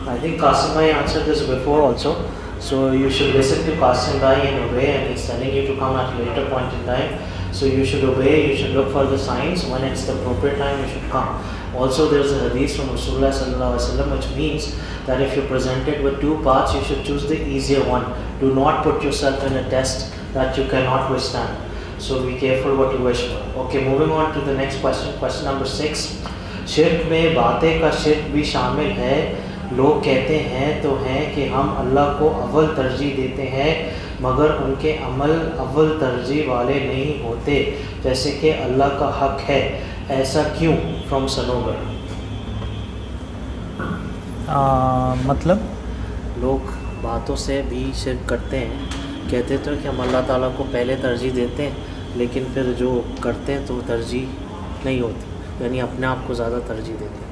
I think Qasim Bhai answered this before also. So you should listen to Qasim Bhai and obey, and he's telling you to come at a later point in time. So you should obey, you should look for the signs. When it's the appropriate time, you should come. Also, there's a hadith from Rasulullah sallallahu alaihi wasallam, which means that if you're presented with two paths, you should choose the easier one. Do not put yourself in a test that you cannot withstand. So be careful what you wish for. Okay, moving on to the next question. Question number 6. शिर्क में बातें का शिर्क भी शामिल है. लोग कहते हैं तो हैं कि हम अल्लाह को अव्वल तरजीह देते हैं, मगर उनके अमल अव्वल तरजीह वाले नहीं होते, जैसे कि अल्लाह का हक है. ऐसा क्यों? फ्रॉम सनोवर. मतलब लोग बातों से भी शिर्क करते हैं, कहते तो कि हम अल्लाह ताला को पहले तरजीह देते हैं, लेकिन फिर जो करते हैं तो तरजीह नहीं होती, यानी अपने आप को ज़्यादा तरजीह देते हैं.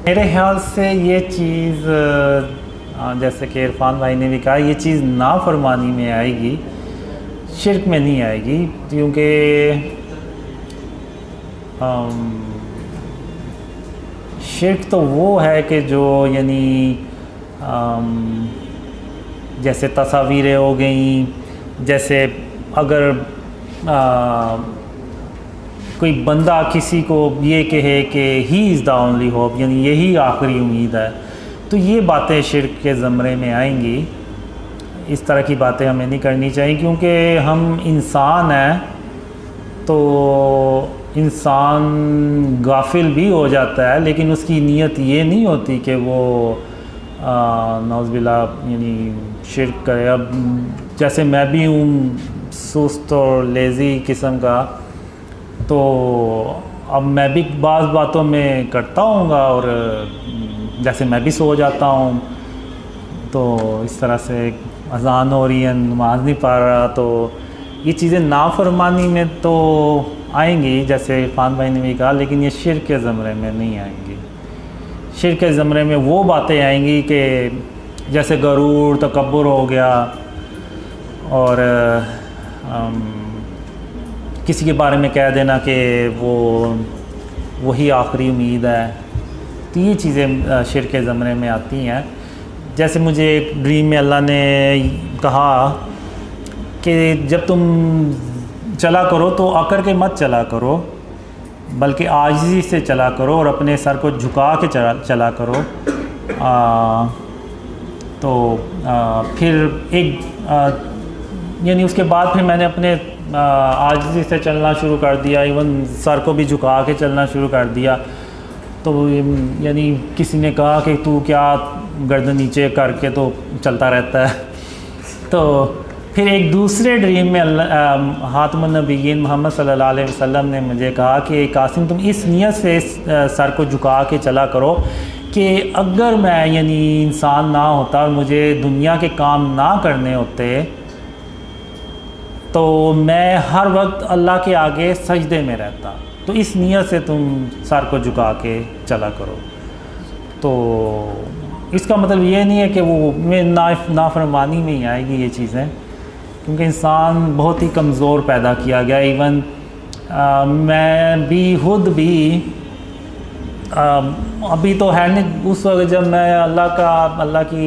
मेरे ख्याल से ये चीज़ जैसे कि इरफान भाई ने भी कहा, ये चीज़ नाफरमानी में आएगी, शिर्क में नहीं आएगी. क्योंकि शिर्क तो वो है कि जो यानी जैसे तस्वीरें हो गई, जैसे अगर कोई बंदा किसी को ये कहे कि he is the only hope, यानी यही आखिरी उम्मीद है, तो ये बातें शिर्क के ज़मरे में आएंगी. इस तरह की बातें हमें नहीं करनी चाहिए, क्योंकि हम इंसान हैं, तो इंसान गाफिल भी हो जाता है, लेकिन उसकी नीयत ये नहीं होती कि वो नौज़बिल्ला यानी शिर्क करे. अब जैसे मैं भी हूँ सुस्त और लेज़ी किस्म का, तो अब मैं भी बाज़ बातों में करता हूँगा, और जैसे मैं भी सो जाता हूँ, तो इस तरह से अज़ान हो रही है, नमाज़ नहीं पढ़ रहा, तो ये चीज़ें नाफरमानी में तो आएंगी, जैसे इरफान भाई ने भी कहा, लेकिन ये शिर्क के ज़मरे में नहीं आएंगी. शिर्क के ज़मरे में वो बातें आएंगी कि जैसे गरूर, तकब्बुर हो गया, और किसी के बारे में कह देना कि वो वही आखिरी उम्मीद है, तो ये चीज़ें शिर्क के ज़मरे में आती हैं. जैसे मुझे एक ड्रीम में अल्लाह ने कहा कि जब तुम चला करो तो अकड़ के मत चला करो, बल्कि आजिज़ी से चला करो और अपने सर को झुका के चला करो. फिर एक यानी उसके बाद फिर मैंने अपने आजिज़ी से चलना शुरू कर दिया, इवन सर को भी झुका के चलना शुरू कर दिया. तो यानी किसी ने कहा कि तू क्या गर्दन नीचे करके तो चलता रहता है. तो फिर एक दूसरे ड्रीम में हातिमुन नबिय्यीन मोहम्मद सल्लल्लाहु अलैहि वसल्लम ने मुझे कहा कि कासिम तुम इस नियत से सर को झुका के चला करो कि अगर मैं यानी इंसान ना होता और मुझे दुनिया के काम ना करने होते, तो मैं हर वक्त अल्लाह के आगे सजदे में रहता. तो इस नियत से तुम सर को झुका के चला करो. तो इसका मतलब ये नहीं है कि वो में नाफरमानी में ही आएगी ये चीज़ें, क्योंकि इंसान बहुत ही कमज़ोर पैदा किया गया. इवन मैं भी खुद भी अभी तो है नहीं, उस वक्त जब मैं अल्लाह की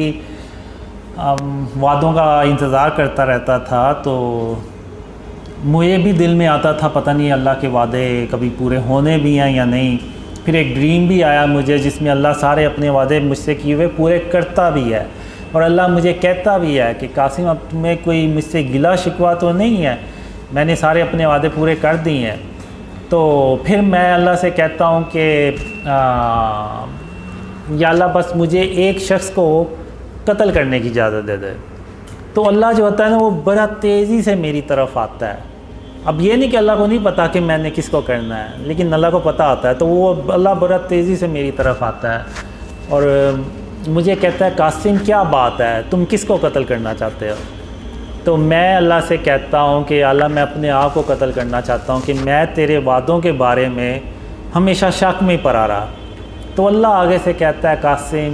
वादों का इंतज़ार करता रहता था तो मुझे भी दिल में आता था पता नहीं अल्लाह के वादे कभी पूरे होने भी हैं या नहीं। फिर एक ड्रीम भी आया मुझे जिसमें अल्लाह सारे अपने वादे मुझसे किए हुए पूरे करता भी है, और अल्लाह मुझे कहता भी है कि कासिम अब तुम्हें कोई मुझसे गिला शिकवा तो नहीं है, मैंने सारे अपने वादे पूरे कर दिए हैं। तो फिर मैं अल्लाह से कहता हूँ कि या अल्लाह बस मुझे एक शख्स को कत्ल करने की इजाज़त दे दे। तो अल्लाह जो होता है ना वो बड़ा तेज़ी से मेरी तरफ आता है। अब ये नहीं कि अल्लाह को नहीं पता कि मैंने किसको करना है, लेकिन अल्लाह को पता होता है, तो वो अल्लाह बड़ा तेज़ी से मेरी तरफ आता है और मुझे कहता है कासिम क्या बात है, तुम किसको कत्ल करना चाहते हो। तो मैं अल्लाह से कहता हूँ कि अल्लाह मैं अपने आप को कत्ल करना चाहता हूँ कि मैं तेरे वादों के बारे में हमेशा शक में ही पड़ा रहा। तो अल्लाह आगे से कहता है कासिम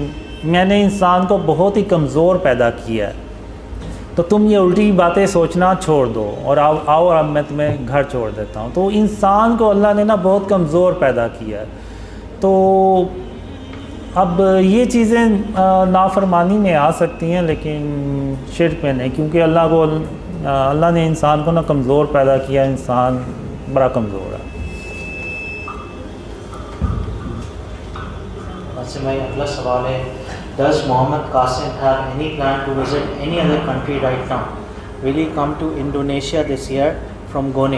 मैंने इंसान को बहुत ही कमज़ोर पैदा किया है, तो तुम ये उल्टी बातें सोचना छोड़ दो और आओ अब मैं तुम्हें घर छोड़ देता हूँ। तो इंसान को अल्लाह ने ना बहुत कमज़ोर पैदा किया है। तो अब ये चीज़ें नाफरमानी में आ सकती हैं लेकिन शिर्क में नहीं, क्योंकि अल्लाह ने इंसान को ना कमज़ोर पैदा किया, इंसान बड़ा कमज़ोर है। अच्छा भाई अगला सवाल है, Does Mohammed Qasim have any plan to visit any other country right now? Will he come to Indonesia this year from Gone?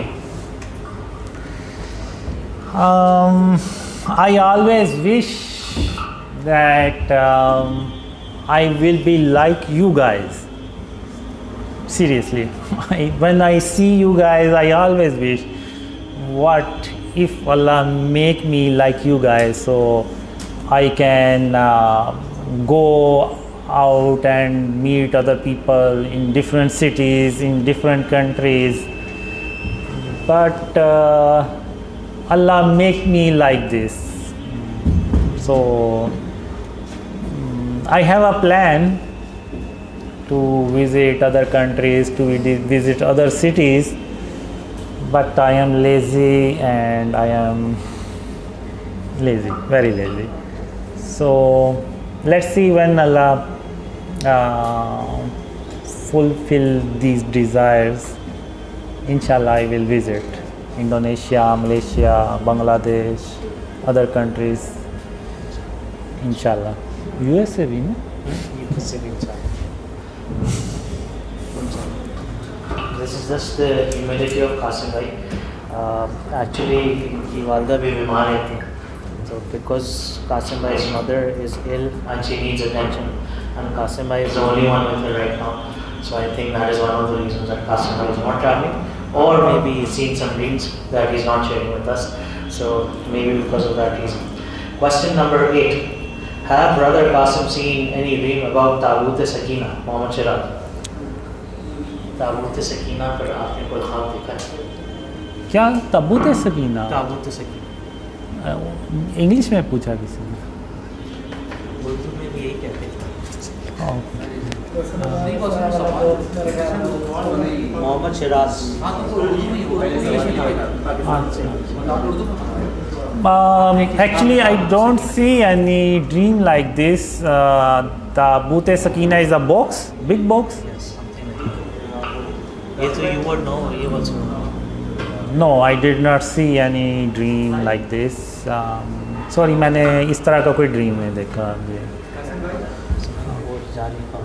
I always wish that I will be like you guys. Seriously, when I see you guys, I always wish, what if Allah make me like you guys, so I can go out and meet other people in different cities, in different countries. But Allah make me like this. So I have a plan to visit other countries, to visit other cities, but I am lazy and I am lazy, very lazy. So let's see when Allah fulfill these desires. Inshallah I will visit Indonesia, Malaysia, Bangladesh, other countries. Inshallah. USA भी ना? This is just the humility of Qasim bhai. Actually इनकी वालदा भी बीमार रहती हैं, so because Qasim bhai's mother is ill and she needs attention, and Qasim bhai is the only one with her right now. So I think that is one of the reasons that Qasim bhai is not traveling, or maybe he's seen some dreams that he's not sharing with us. So maybe because of that reason. Question number 8. Have brother Qasim seen any dream about Tabut Sakina, Mohammed Shiraz? Tabut Sakina पर आपने कोई ख्वाब देखा है? क्या ताबूत सकीना? ताबूत सकीना इंग्लिश में पूछा किसी ने? उर्दू में भी यही कहते हैं। Mohammad Siraj. Actually, I don't see any dream like this. Tabut Sakina is a box, big box. Yes, something like that. ये तो you would know, ये also know. No, I did not see any dream like this. Sorry, मैंने इस तरह का कोई ड्रीम नहीं देखा। वो जाने का